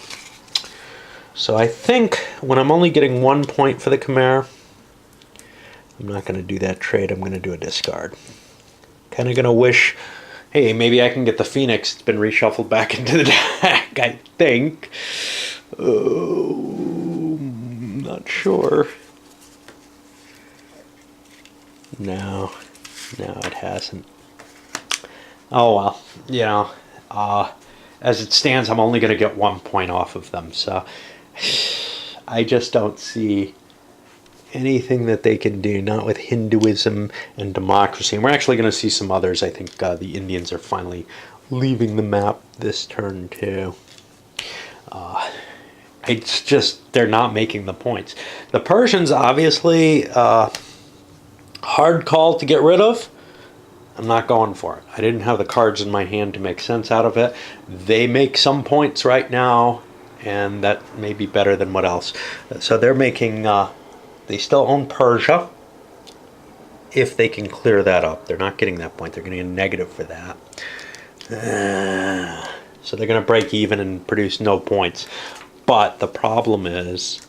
So I think when I'm only getting 1 point for the Khmer, I'm not going to do that trade. I'm going to do a discard. Kind of going to wish, hey, maybe I can get the Phoenix. It's been reshuffled back into the deck, I think. Oh, not sure. No, it hasn't. Oh well, as it stands, I'm only going to get 1 point off of them, so I just don't see anything that they can do, not with Hinduism and democracy. And we're actually going to see some others. I think the Indians are finally leaving the map this turn too. It's just, they're not making the points. The Persians, obviously, hard call to get rid of. I'm not going for it. I didn't have the cards in my hand to make sense out of it. They make some points right now, and that may be better than what else. So they're making, they still own Persia. If they can clear that up, they're not getting that point. They're getting a negative for that. So they're going to break even and produce no points. But the problem is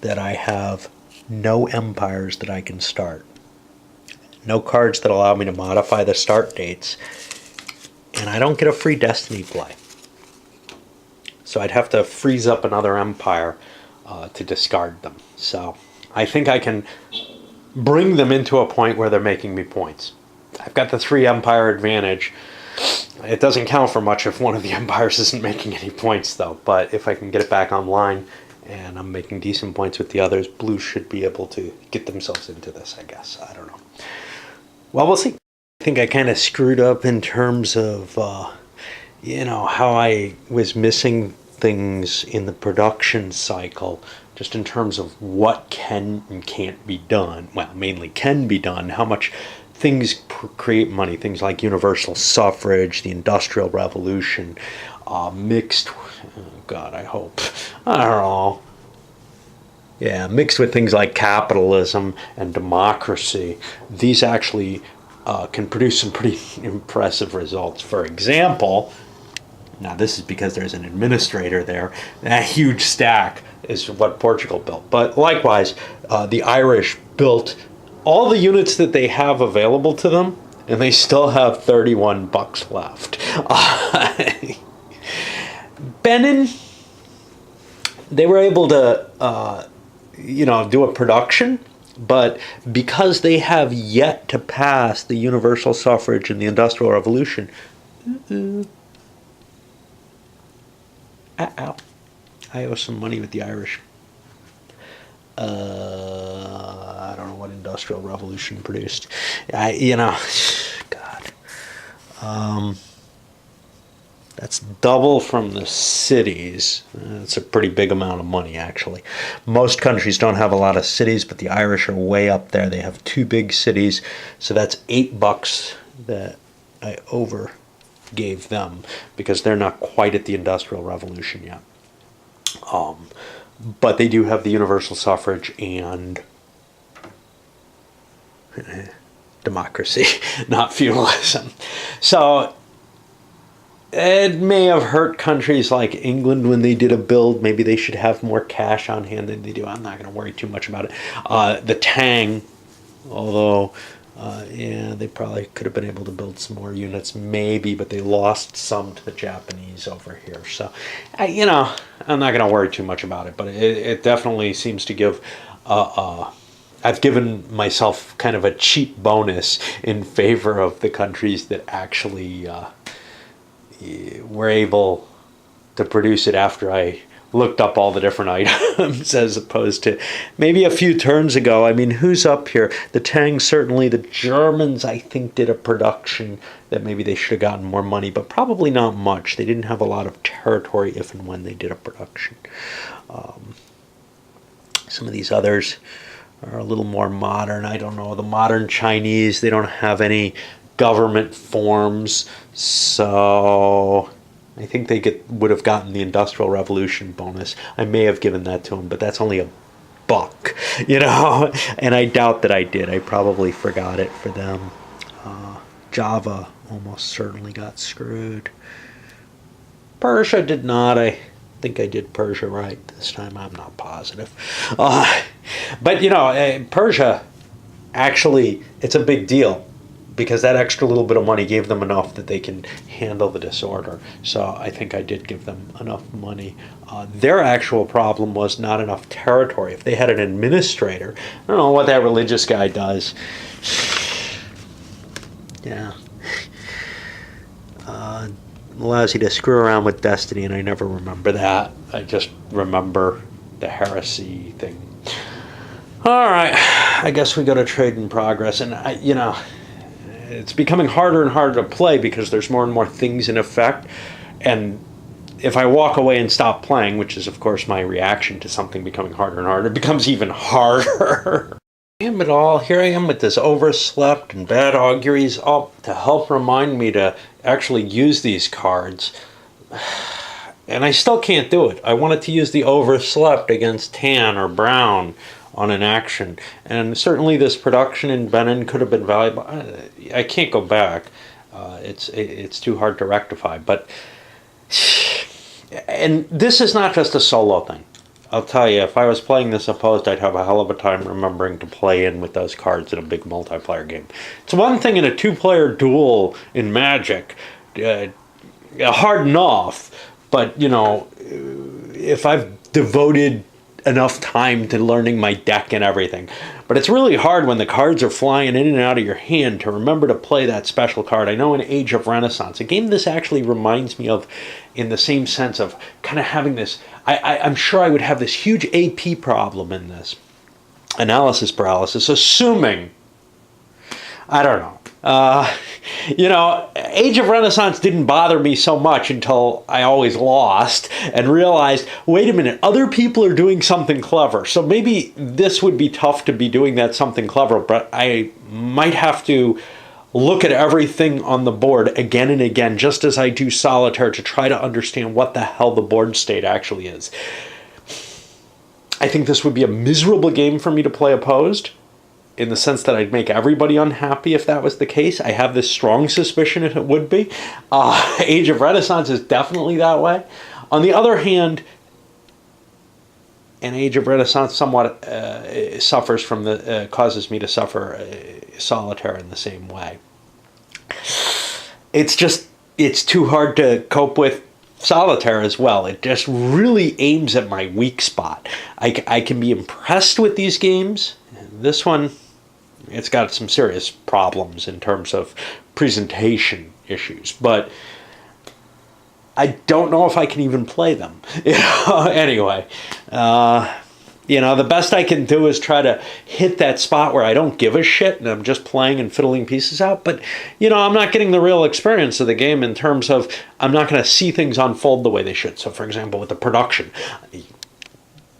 that I have no empires that I can start. No cards that allow me to modify the start dates. And I don't get a free Destiny play. So I'd have to freeze up another empire to discard them. So I think I can bring them into a point where they're making me points. I've got the 3 empire advantage. It doesn't count for much if one of the empires isn't making any points, though. But if I can get it back online and I'm making decent points with the others, Blue should be able to get themselves into this, I guess. I don't know. Well, we'll see. I think I kind of screwed up in terms of, how I was missing things in the production cycle, just in terms of what can and can't be done. Well, mainly can be done, how much things create money, things like universal suffrage, the Industrial Revolution, mixed, I don't know. Yeah, mixed with things like capitalism and democracy. These actually can produce some pretty impressive results. For example, now this is because there's an administrator there, that huge stack is what Portugal built. But likewise, the Irish built all the units that they have available to them, and they still have $31 left. Benin, they were able to, do a production, but because they have yet to pass the universal suffrage and the Industrial Revolution, I owe some money with the Irish. I don't know what Industrial Revolution produced. God. That's double from the cities. It's a pretty big amount of money, actually. Most countries don't have a lot of cities, but the Irish are way up there. They have 2 big cities, so that's $8 that I overgave them because they're not quite at the Industrial Revolution yet. But they do have the universal suffrage and democracy, not feudalism. So it may have hurt countries like England when they did a build. Maybe they should have more cash on hand than they do. I'm not going to worry too much about it. The Tang, although, they probably could have been able to build some more units, maybe, but they lost some to the Japanese over here. So, I'm not going to worry too much about it, but it definitely seems to give, I've given myself kind of a cheap bonus in favor of the countries that actually were able to produce it after I looked up all the different items as opposed to maybe a few turns ago. I mean, who's up here? The Tang, certainly. The Germans, I think, did a production that maybe they should have gotten more money, but probably not much. They didn't have a lot of territory if and when they did a production. Some of these others are a little more modern. I don't know. The modern Chinese, they don't have any government forms, so I think they would have gotten the Industrial Revolution bonus. I may have given that to them, but that's only $1, and I doubt that I did. I probably forgot it for them. Java almost certainly got screwed. Persia did not. I think I did Persia right this time. I'm not positive. But, Persia, actually, it's a big deal, because that extra little bit of money gave them enough that they can handle the disorder. So I think I did give them enough money. Their actual problem was not enough territory. If they had an administrator, I don't know what that religious guy does. Yeah. Allows you to screw around with Destiny, and I never remember that. I just remember the heresy thing. All right. I guess we go to trade in progress. And, it's becoming harder and harder to play because there's more and more things in effect. And if I walk away and stop playing, which is, of course, my reaction to something becoming harder and harder, it becomes even harder. Damn it all, here I am with this overslept and bad auguries up to help remind me to actually use these cards. And I still can't do it. I wanted to use the overslept against tan or brown on an action. And certainly this production in Benin could have been valuable. I can't go back. It's too hard to rectify. But, and this is not just a solo thing. I'll tell you, if I was playing this opposed, I'd have a hell of a time remembering to play in with those cards in a big multiplayer game. It's one thing in a two-player duel in Magic, hard enough, but, you know, if I've devoted enough time to learning my deck and everything. But it's really hard when the cards are flying in and out of your hand to remember to play that special card. I know in Age of Renaissance, a game this actually reminds me of in the same sense of kind of having this, I'm sure I would have this huge AP problem in this. Analysis paralysis, assuming, I don't know. You know, Age of Renaissance didn't bother me so much until I always lost and realized, wait a minute, other people are doing something clever. So maybe this would be tough to be doing that something clever, but I might have to look at everything on the board again and again, just as I do solitaire, to try to understand what the hell the board state actually is. I think this would be a miserable game for me to play opposed, in the sense that I'd make everybody unhappy if that was the case. I have this strong suspicion if it would be. Age of Renaissance is definitely that way. On the other hand, an Age of Renaissance somewhat suffers from the, causes me to suffer solitaire in the same way. It's just, it's too hard to cope with solitaire as well. It just really aims at my weak spot. I can be impressed with these games. This one, it's got some serious problems in terms of presentation issues, but I don't know if I can even play them. Anyway, you know, the best I can do is try to hit that spot where I don't give a shit and I'm just playing and fiddling pieces out. But, you know, I'm not getting the real experience of the game in terms of I'm not going to see things unfold the way they should. So, for example, with the production,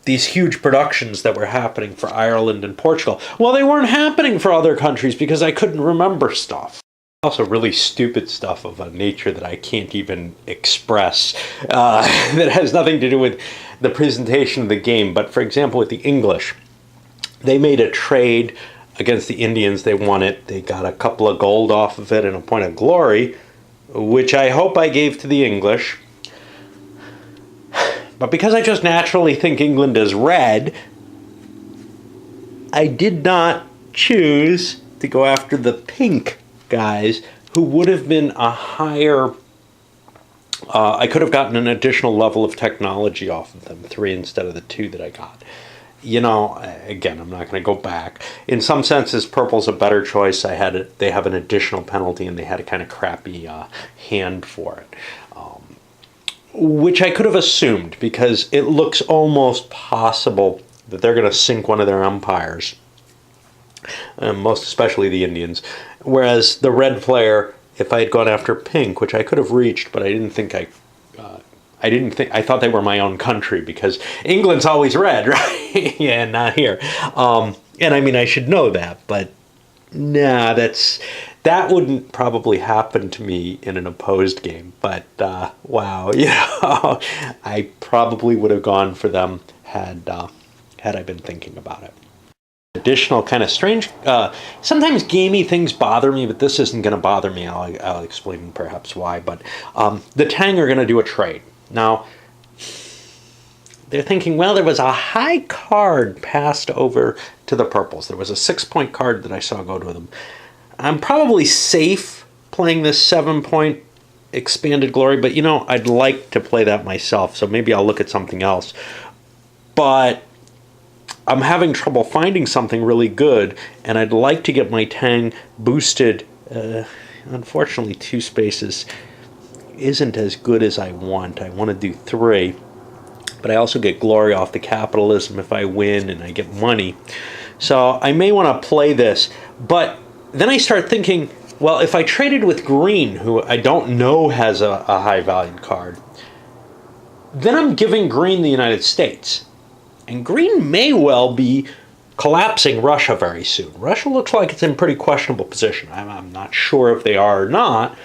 these huge productions that were happening for Ireland and Portugal, well, they weren't happening for other countries because I couldn't remember stuff. Also really stupid stuff of a nature that I can't even express, that has nothing to do with the presentation of the game. But for example, with the English, they made a trade against the Indians. They won it. They got a couple of gold off of it and a point of glory, which I hope I gave to the English. But because I just naturally think England is red, I did not choose to go after the pink guys, who would have been a higher, I could have gotten an additional level of technology off of them, 3 instead of the 2 that I got. You know, again, I'm not going to go back. In some senses, purple's a better choice. They have an additional penalty, and they had a kind of crappy hand for it, which I could have assumed, because it looks almost possible that they're going to sink one of their empires, most especially the Indians. Whereas the red player, if I had gone after pink, which I could have reached, but I didn't think I thought they were my own country, because England's always red, right? Yeah, not here. And I mean, I should know that, but nah, that wouldn't probably happen to me in an opposed game. But wow, you know, I probably would have gone for them had I been thinking about it. Additional kind of strange, sometimes gamey things bother me, but this isn't going to bother me. I'll explain perhaps why. But the Tang are going to do a trade. Now, they're thinking, well, there was a high card passed over to the purples. There was a 6-point card that I saw go to them. I'm probably safe playing this 7-point expanded glory, but, you know, I'd like to play that myself, so maybe I'll look at something else. But I'm having trouble finding something really good, and I'd like to get my Tang boosted. Unfortunately, 2 spaces isn't as good as I want. I want to do 3, but I also get glory off the capitalism if I win, and I get money. So I may want to play this, but then I start thinking, well, if I traded with green, who I don't know has a high-valued card, then I'm giving green the United States. And green may well be collapsing Russia very soon. Russia looks like it's in pretty questionable position. I'm not sure if they are or not,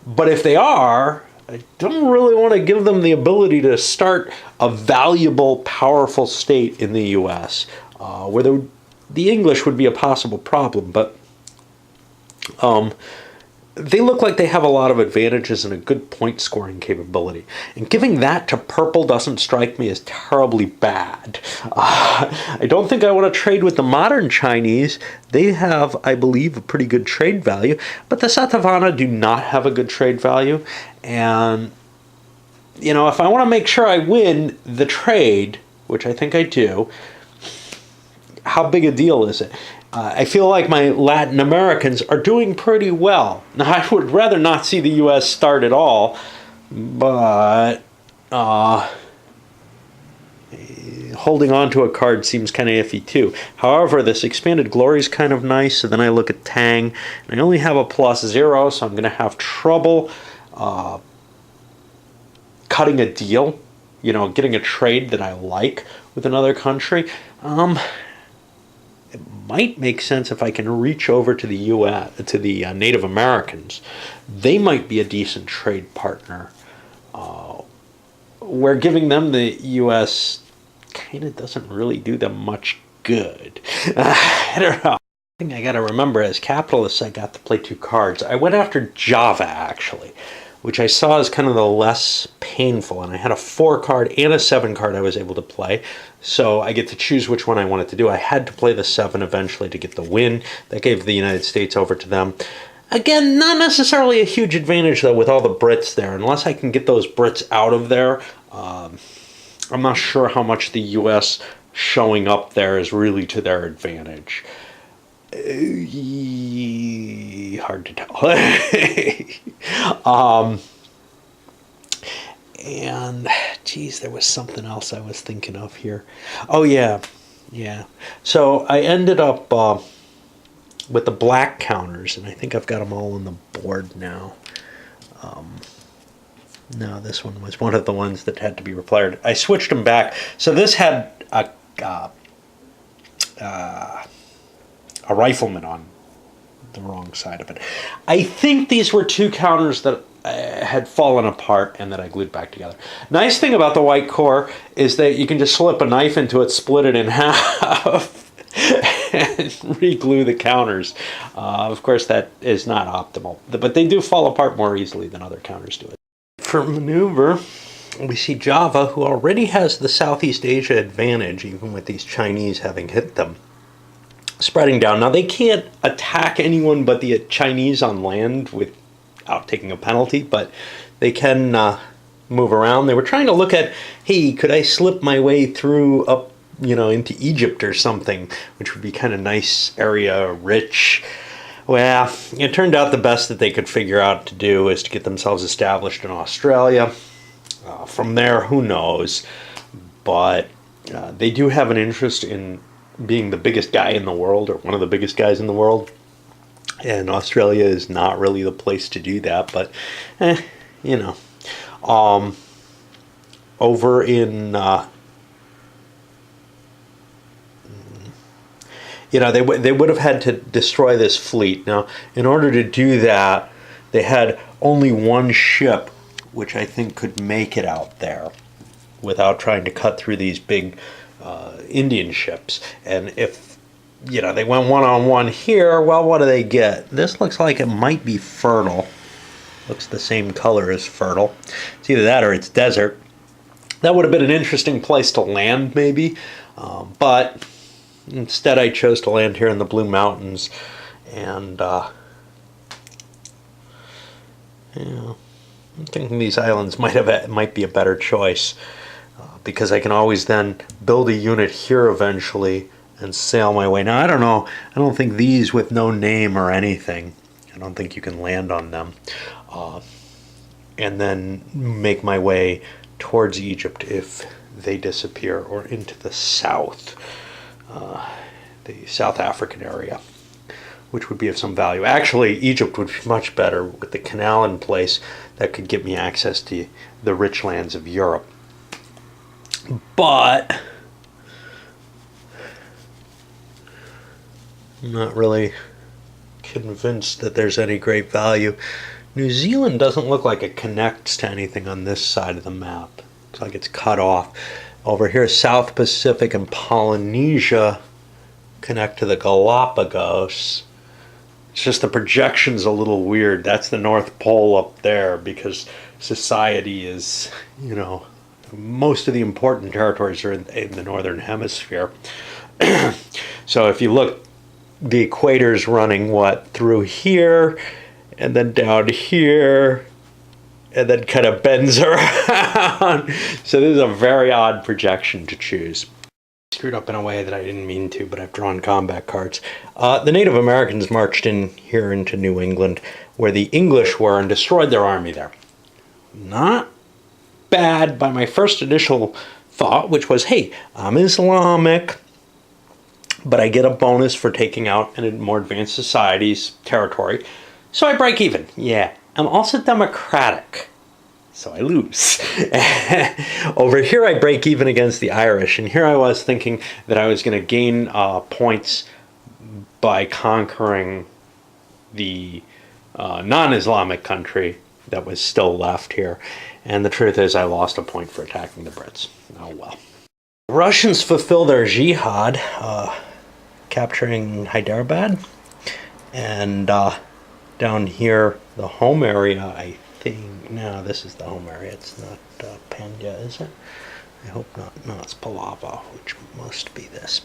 but if they are, I don't really want to give them the ability to start a valuable, powerful state in the U.S., where the English would be a possible problem, but they look like they have a lot of advantages and a good point scoring capability. And giving that to purple doesn't strike me as terribly bad. I don't think I want to trade with the modern Chinese. They have, I believe, a pretty good trade value, but the Satavana do not have a good trade value. And, you know, if I want to make sure I win the trade, which I think I do, how big a deal is it? I feel like my Latin Americans are doing pretty well. Now, I would rather not see the U.S. start at all, but holding on to a card seems kind of iffy too. However, this Expanded Glory is kind of nice, so then I look at Tang, and I only have a +0, so I'm going to have trouble cutting a deal, you know, getting a trade that I like with another country. It might make sense if I can reach over to the U.S., to the Native Americans. They might be a decent trade partner. Where giving them the U.S. kind of doesn't really do them much good. I don't know. The thing I got to remember, as capitalists, I got to play 2 cards. I went after Java, actually, which I saw as kind of the less painful. And I had a 4 card and a 7 card I was able to play. So I get to choose which one I wanted to do. I had to play the 7 eventually to get the win. That gave the United States over to them. Again, not necessarily a huge advantage, though, with all the Brits there. Unless I can get those Brits out of there, I'm not sure how much the U.S. showing up there is really to their advantage. Hard to tell. And, geez, there was something else I was thinking of here. Oh, yeah. So I ended up with the black counters, and I think I've got them all on the board now. No, this one was one of the ones that had to be repaired. I switched them back. So this had a rifleman on the wrong side of it. I think these were 2 counters that had fallen apart and that I glued back together. Nice thing about the white core is that you can just slip a knife into it, split it in half, and re-glue the counters. Of course, that is not optimal, but they do fall apart more easily than other counters do. For maneuver, we see Java, who already has the Southeast Asia advantage, even with these Chinese having hit them, spreading down. Now, they can't attack anyone but the Chinese on land without taking a penalty, but they can move around. They were trying to look at, hey, could I slip my way through up, you know, into Egypt or something, which would be kind of nice area, rich. Well, it turned out the best that they could figure out to do is to get themselves established in Australia. From there, who knows? But they do have an interest in being the biggest guy in the world, or one of the biggest guys in the world. And Australia is not really the place to do that, but, you know. Over in... you know, they would have had to destroy this fleet. Now, in order to do that, they had only 1 ship, which I think could make it out there without trying to cut through these big Indian ships. And if, you know, they went one-on-one here, well, what do they get? This looks like it might be fertile. Looks the same color as fertile. It's either that or it's desert. That would have been an interesting place to land, maybe. But instead, I chose to land here in the Blue Mountains. And, you know, I'm thinking these islands might be a better choice. Because I can always then build a unit here eventually and sail my way. Now, I don't know. I don't think these with no name or anything, I don't think you can land on them. And then make my way towards Egypt if they disappear, or into the south, the South African area, which would be of some value. Actually, Egypt would be much better with the canal in place that could give me access to the rich lands of Europe. I'm not really convinced that there's any great value. New Zealand doesn't look like it connects to anything on this side of the map. Looks like it's cut off. Over here, South Pacific and Polynesia connect to the Galapagos. It's just the projection's a little weird. That's the North Pole up there because society is, most of the important territories are in the Northern Hemisphere. So if you look, the equator's running, through here, and then down here, and then kind of bends around. So this is a very odd projection to choose. Screwed up in a way that I didn't mean to, but I've drawn combat cards. The Native Americans marched in here into New England, where the English were, and destroyed their army there. Not bad by my first initial thought, which was, hey, I'm Islamic, but I get a bonus for taking out a more advanced society's territory, so I break even. Yeah, I'm also democratic, so I lose. Over here, I break even against the Irish, and here I was thinking that I was going to gain points by conquering the non-Islamic country that was still left here, and the truth is I lost a point for attacking the Brits. Oh well. Russians fulfill their jihad, capturing Hyderabad, and down here, the home area, I think, no, this is the home area, it's not Pandya, is it? I hope not. No, it's Palava, which must be this.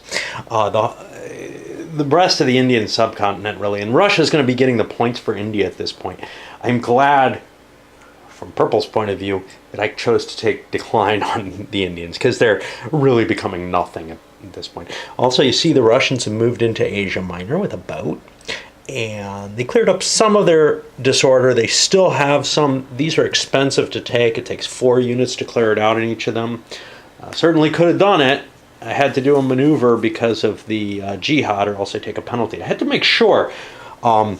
The rest of the Indian subcontinent, really, and Russia's going to be getting the points for India at this point. I'm glad, from Purple's point of view, that I chose to take decline on the Indians, because they're really becoming nothing at this point. Also, you see the Russians have moved into Asia Minor with a boat, and they cleared up some of their disorder. They still have some. These are expensive to take. It takes 4 units to clear it out in each of them. Certainly could have done it. I had to do a maneuver because of the jihad, or else I take a penalty. I had to make sure. I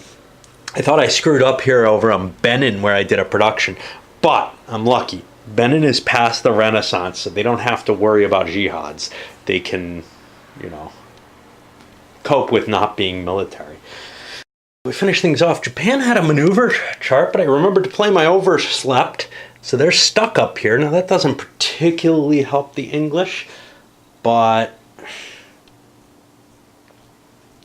thought I screwed up here over on Benin, where I did a production, but I'm lucky. Benin is past the Renaissance, so they don't have to worry about jihads. They can, cope with not being military. We finished things off. Japan had a maneuver chart, but I remembered to play my overslept, so they're stuck up here. Now, that doesn't particularly help the English, but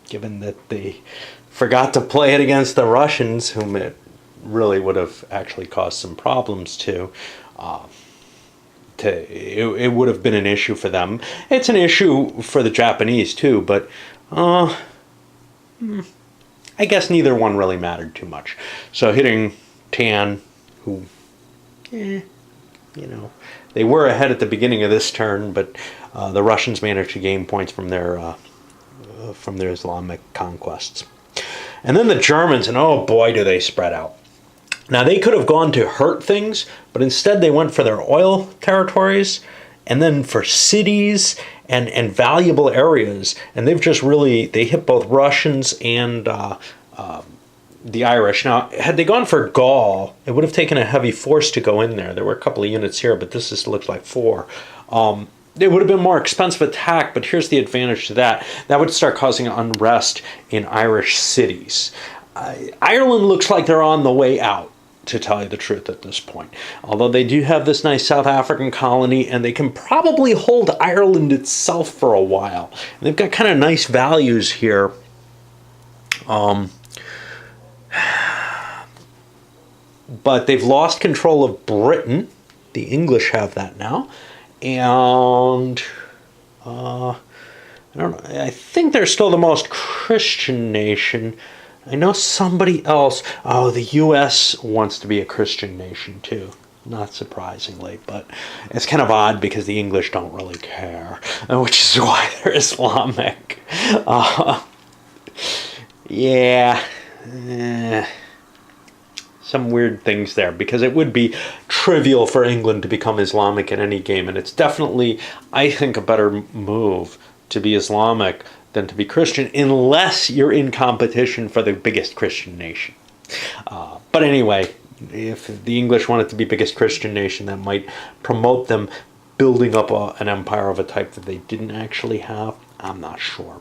given that they forgot to play it against the Russians, whom it really would have actually caused some problems to, it would have been an issue for them. It's an issue for the Japanese too, but I guess neither one really mattered too much. So hitting Tan, who, they were ahead at the beginning of this turn, but the Russians managed to gain points from their Islamic conquests. And then the Germans, and oh boy, do they spread out. Now, they could have gone to hurt things, but instead they went for their oil territories, and then for cities and valuable areas. And they've just they hit both Russians and the Irish. Now, had they gone for Gaul, it would have taken a heavy force to go in there. There were a couple of units here, but this just looks like 4. It would have been more expensive attack, but here's the advantage to that. That would start causing unrest in Irish cities. Ireland looks like they're on the way out, to tell you the truth at this point. Although they do have this nice South African colony, and they can probably hold Ireland itself for a while. And they've got kind of nice values here. But they've lost control of Britain. The English have that now. And I don't know. I think they're still the most Christian nation. I know somebody else. Oh, the U.S. wants to be a Christian nation too. Not surprisingly, but it's kind of odd because the English don't really care, which is why they're Islamic. Some weird things there, because it would be trivial for England to become Islamic in any game, and it's definitely, I think, a better move to be Islamic than to be Christian, unless you're in competition for the biggest Christian nation. But anyway, if the English wanted to be biggest Christian nation, that might promote them building up an empire of a type that they didn't actually have. I'm not sure.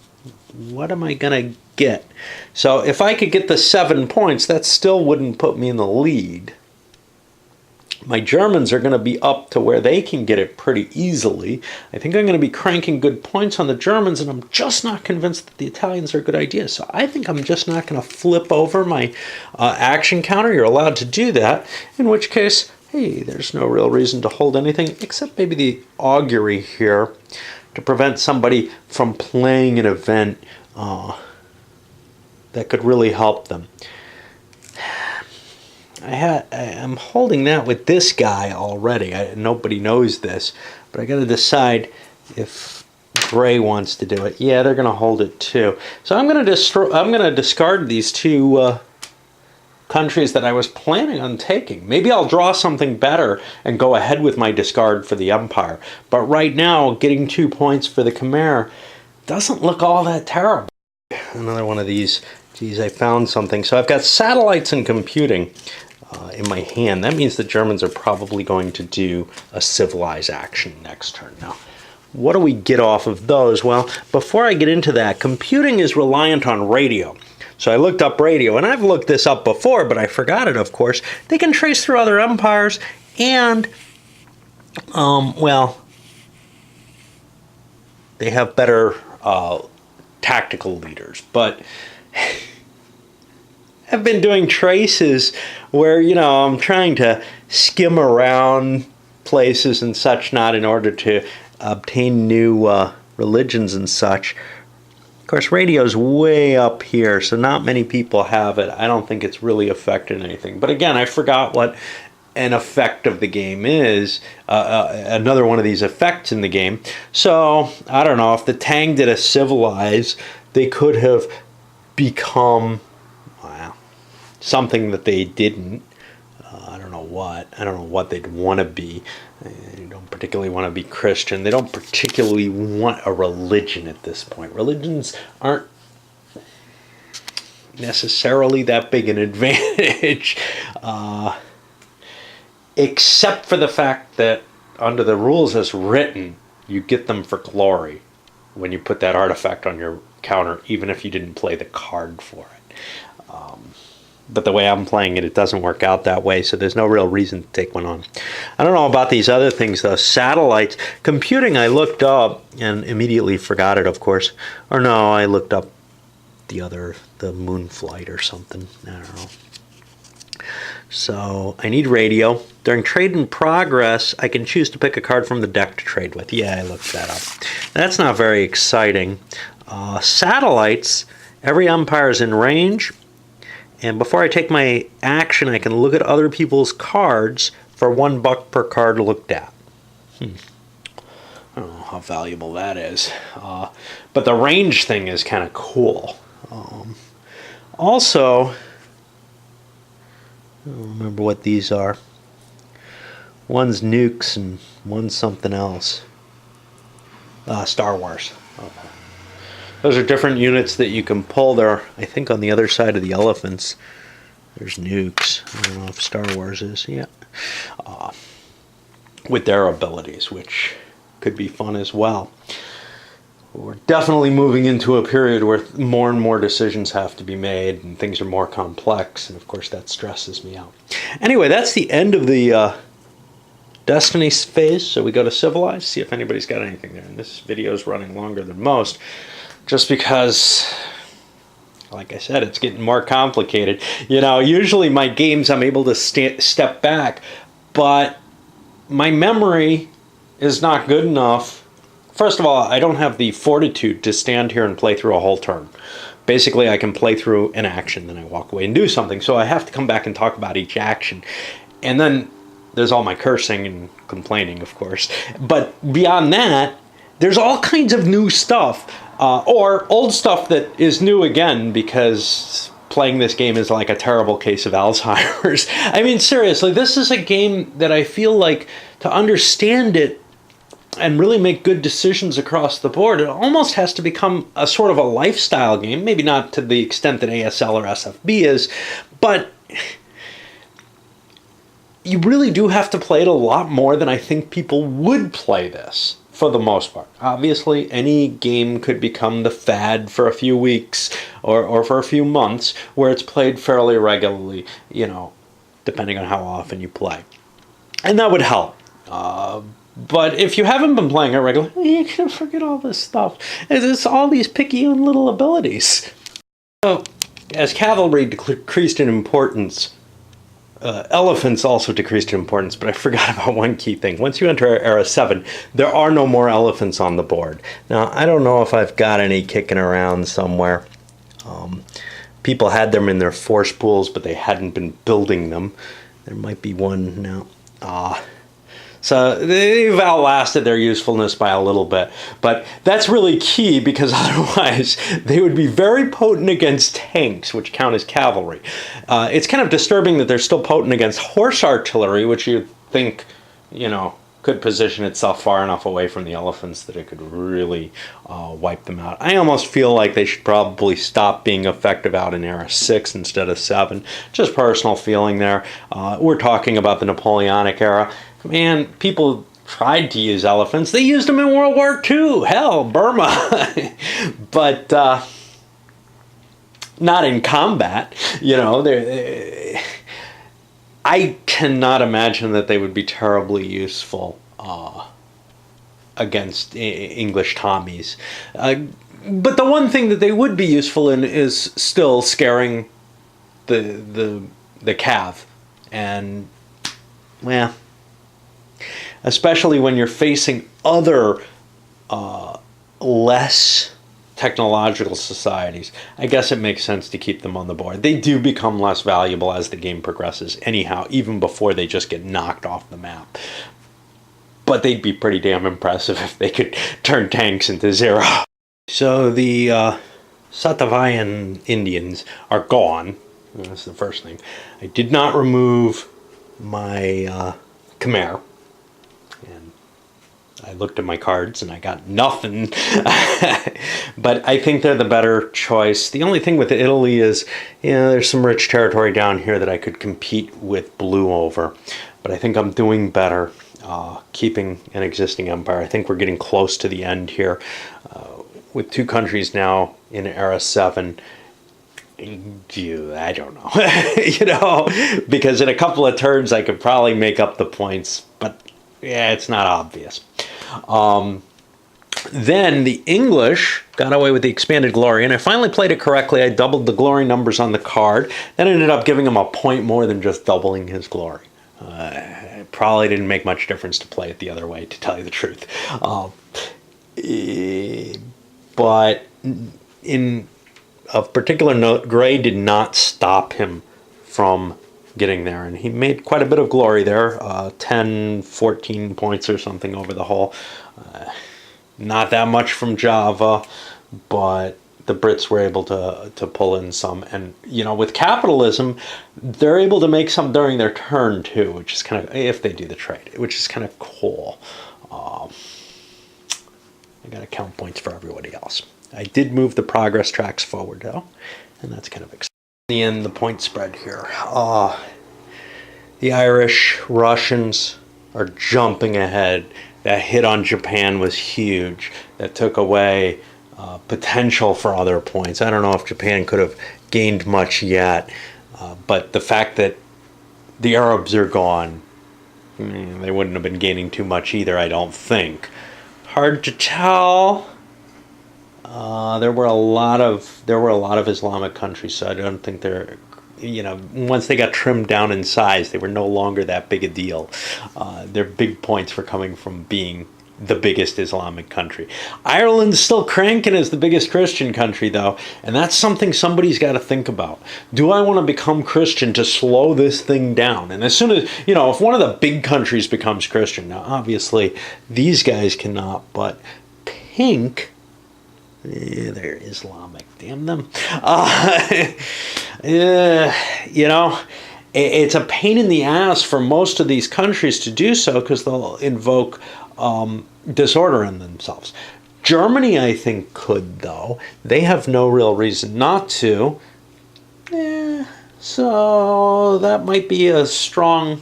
what am I going to get? So if I could get the 7 points, that still wouldn't put me in the lead. My Germans are going to be up to where they can get it pretty easily. I think I'm going to be cranking good points on the Germans, and I'm just not convinced that the Italians are a good idea. So I think I'm just not going to flip over my action counter. You're allowed to do that, in which case, hey, there's no real reason to hold anything except maybe the augury here to prevent somebody from playing an event that could really help them. I'm holding that with this guy already. Nobody knows this, but I got to decide if Gray wants to do it. Yeah, they're going to hold it too. So I'm going to discard these two countries that I was planning on taking. Maybe I'll draw something better and go ahead with my discard for the Empire. But right now, getting 2 points for the Khmer doesn't look all that terrible. Another one of these. Geez, I found something. So I've got satellites and computing in my hand. That means the Germans are probably going to do a civilized action next turn. Now, what do we get off of those? Well, before I get into that, computing is reliant on radio. So I looked up radio, and I've looked this up before, but I forgot it, of course. They can trace through other empires, and, well, they have better tactical leaders. But I've been doing traces where, I'm trying to skim around places and such, not in order to obtain new religions and such. Of course, radio's way up here, so not many people have it. I don't think it's really affected anything. But again, I forgot what an effect of the game is, another one of these effects in the game. So, I don't know, if the Tang did a civilize, they could have become something that they didn't. I don't know what they'd want to be. They don't particularly want to be Christian. They don't particularly want a religion at this point. Religions aren't necessarily that big an advantage, except for the fact that under the rules as written, you get them for glory when you put that artifact on your counter, even if you didn't play the card for it. But the way I'm playing it, it doesn't work out that way, so there's no real reason to take one on. I don't know about these other things, though. Satellites. Computing, I looked up and immediately forgot it, of course. Or no, I looked up the moon flight or something. I don't know. So I need radio. During trade in progress, I can choose to pick a card from the deck to trade with. Yeah, I looked that up. That's not very exciting. Satellites, every empire is in range. And before I take my action, I can look at other people's cards for $1 per card looked at. I don't know how valuable that is. But the range thing is kind of cool. Also, I don't remember what these are. One's nukes and one's something else. Star Wars. Okay. Those are different units that you can pull there. I think on the other side of the elephants, there's nukes. I don't know if Star Wars is. Yeah. With their abilities, which could be fun as well. We're definitely moving into a period where more and more decisions have to be made and things are more complex. And of course, that stresses me out. Anyway, that's the end of the Destiny phase. So we go to Civilize, see if anybody's got anything there. And this video is running longer than most. Just because, like I said, it's getting more complicated. Usually my games I'm able to step back, but my memory is not good enough. First of all, I don't have the fortitude to stand here and play through a whole turn. Basically, I can play through an action, then I walk away and do something. So I have to come back and talk about each action. And then there's all my cursing and complaining, of course. But beyond that, there's all kinds of new stuff. Or old stuff that is new again, because playing this game is like a terrible case of Alzheimer's. I mean, seriously, this is a game that I feel like to understand it and really make good decisions across the board, it almost has to become a sort of a lifestyle game. Maybe not to the extent that ASL or SFB is, but you really do have to play it a lot more than I think people would play this. for the most part. Obviously, any game could become the fad for a few weeks or for a few months where it's played fairly regularly, you know, depending on how often you play. And that would help. But if you haven't been playing it regularly, you can forget all this stuff. It's all these picky little abilities. So, as cavalry decreased in importance, elephants also decreased in importance, but I forgot about one key thing. Once you enter Era 7, there are no more elephants on the board. Now, I don't know if I've got any kicking around somewhere. People had them in their force pools, but they hadn't been building them. There might be one now. So they've outlasted their usefulness by a little bit. But that's really key because otherwise they would be very potent against tanks, which count as cavalry. It's kind of disturbing that they're still potent against horse artillery, which you think, you know, could position itself far enough away from the elephants that it could really wipe them out. I almost feel like they should probably stop being effective out in Era 6 instead of 7. Just personal feeling there. We're talking about the Napoleonic era. Man, people tried to use elephants. They used them in World War II. Hell, Burma. But not in combat. You know, I cannot imagine that they would be terribly useful against English Tommies. But the one thing that they would be useful in is still scaring the cav. And, well, especially when you're facing other less technological societies, I guess it makes sense to keep them on the board. They do become less valuable as the game progresses anyhow, even before they just get knocked off the map. But they'd be pretty damn impressive if they could turn tanks into zero. So the Satavahan Indians are gone. That's the first thing. I did not remove my Khmer. I looked at my cards and I got nothing. But I think they're the better choice. The only thing with Italy is, you know, there's some rich territory down here that I could compete with blue over. But I think I'm doing better keeping an existing empire. I think we're getting close to the end here. With 2 countries now in Era 7, I don't know. You know, because in a couple of turns I could probably make up the points. But yeah, it's not obvious. Then the English got away with the expanded glory, and I finally played it correctly. I doubled the glory numbers on the card. That ended up giving him a point more than just doubling his glory. It probably didn't make much difference to play it the other way, to tell you the truth. But in of particular note, Gray did not stop him from getting there, and he made quite a bit of glory there, 10, 14 points or something over the whole. Not that much from Java, but the Brits were able to pull in some. And, you know, with capitalism, they're able to make some during their turn, too, which is kind of, if they do the trade, which is kind of cool. I got to count points for everybody else. I did move the progress tracks forward, though, and that's kind of exciting. In the end, the point spread here. The Irish, Russians are jumping ahead. That hit on Japan was huge. That took away potential for other points. I don't know if Japan could have gained much yet, but the fact that the Arabs are gone, they wouldn't have been gaining too much either, I don't think. Hard to tell. There were a lot of Islamic countries, so I don't think they're, you know, once they got trimmed down in size, they were no longer that big a deal. Their big points were coming from being the biggest Islamic country. Ireland's still cranking as the biggest Christian country, though, and that's something somebody's got to think about. Do I want to become Christian to slow this thing down? And as soon as, you know, if one of the big countries becomes Christian, now obviously these guys cannot, but Pink, they're Islamic, damn them. You know, it's a pain in the ass for most of these countries to do so because they'll invoke disorder in themselves. Germany, I think, could, though. They have no real reason not to. So that might be a strong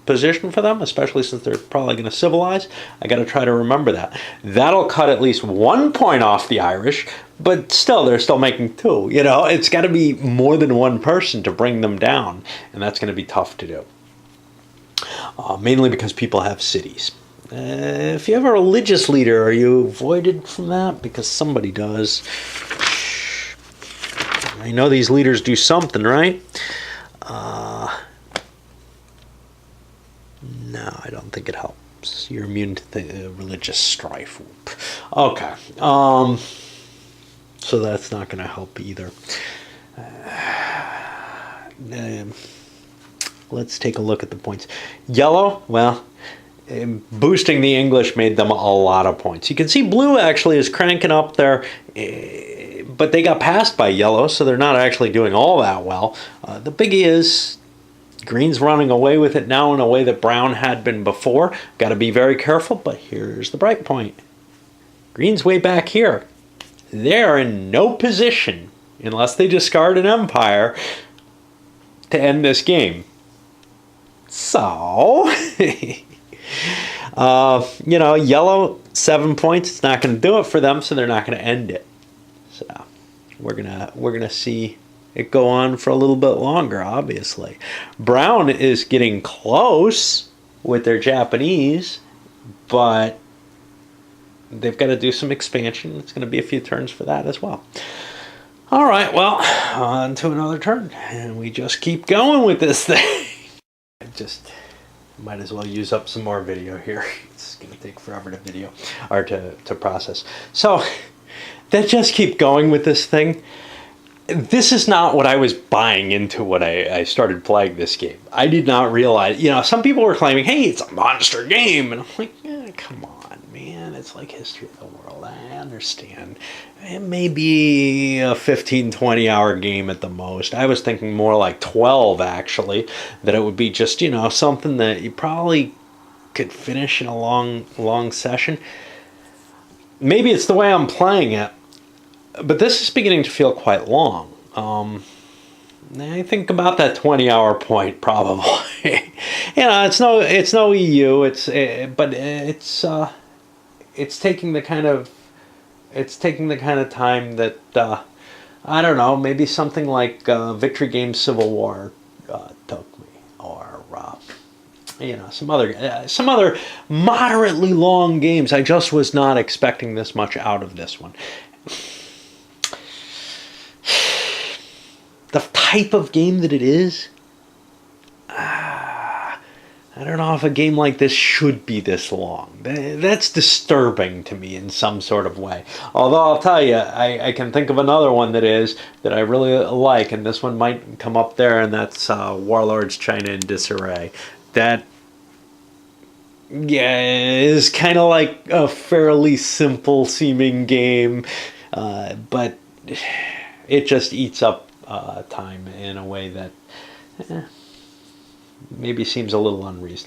position for them, especially since they're probably going to civilize. I got to try to remember that. That'll cut at least 1 point off the Irish, but still, they're still making 2. You know, it's got to be more than one person to bring them down, and that's going to be tough to do. Mainly because people have cities. If you have a religious leader, are you voided from that? Because somebody does. I know these leaders do something, right? No, I don't think it helps. You're immune to the religious strife. Okay. So that's not going to help either. Let's take a look at the points. Yellow, well, boosting the English made them a lot of points. You can see blue actually is cranking up there, but they got passed by yellow, so they're not actually doing all that well. The biggie is green's running away with it now in a way that brown had been before. Got to be very careful, but here's the bright point. Green's way back here. They're in no position, unless they discard an empire, to end this game. So, yellow, 7 points. It's not going to do it for them, so they're not going to end it. So, we're gonna see it go on for a little bit longer, obviously. Brown is getting close with their Japanese, but they've got to do some expansion. It's going to be a few turns for that as well. All right, well, on to another turn, and we just keep going with this thing. I just might as well use up some more video here. It's going to take forever to video or to process. So, they just keep going with this thing. This is not what I was buying into when I started playing this game. I did not realize, some people were claiming, hey, it's a monster game. And I'm like, come on, man. It's like History of the World. I understand. It may be a 15, 20-hour game at the most. I was thinking more like 12, actually, that it would be just, something that you probably could finish in a long session. Maybe it's the way I'm playing it. But this is beginning to feel quite long. I think about that 20-hour point probably. It's no EU. But it's taking the kind of time that I don't know. Maybe something like Victory Games Civil War took me, or some other moderately long games. I just was not expecting this much out of this one. The type of game that it is, I don't know if a game like this should be this long. That's disturbing to me in some sort of way. Although I'll tell you, I can think of another one that I really like, and this one might come up there, and that's Warlords China in Disarray. That, is kind of like a fairly simple seeming game, but it just eats up time in a way that maybe seems a little unreasonable.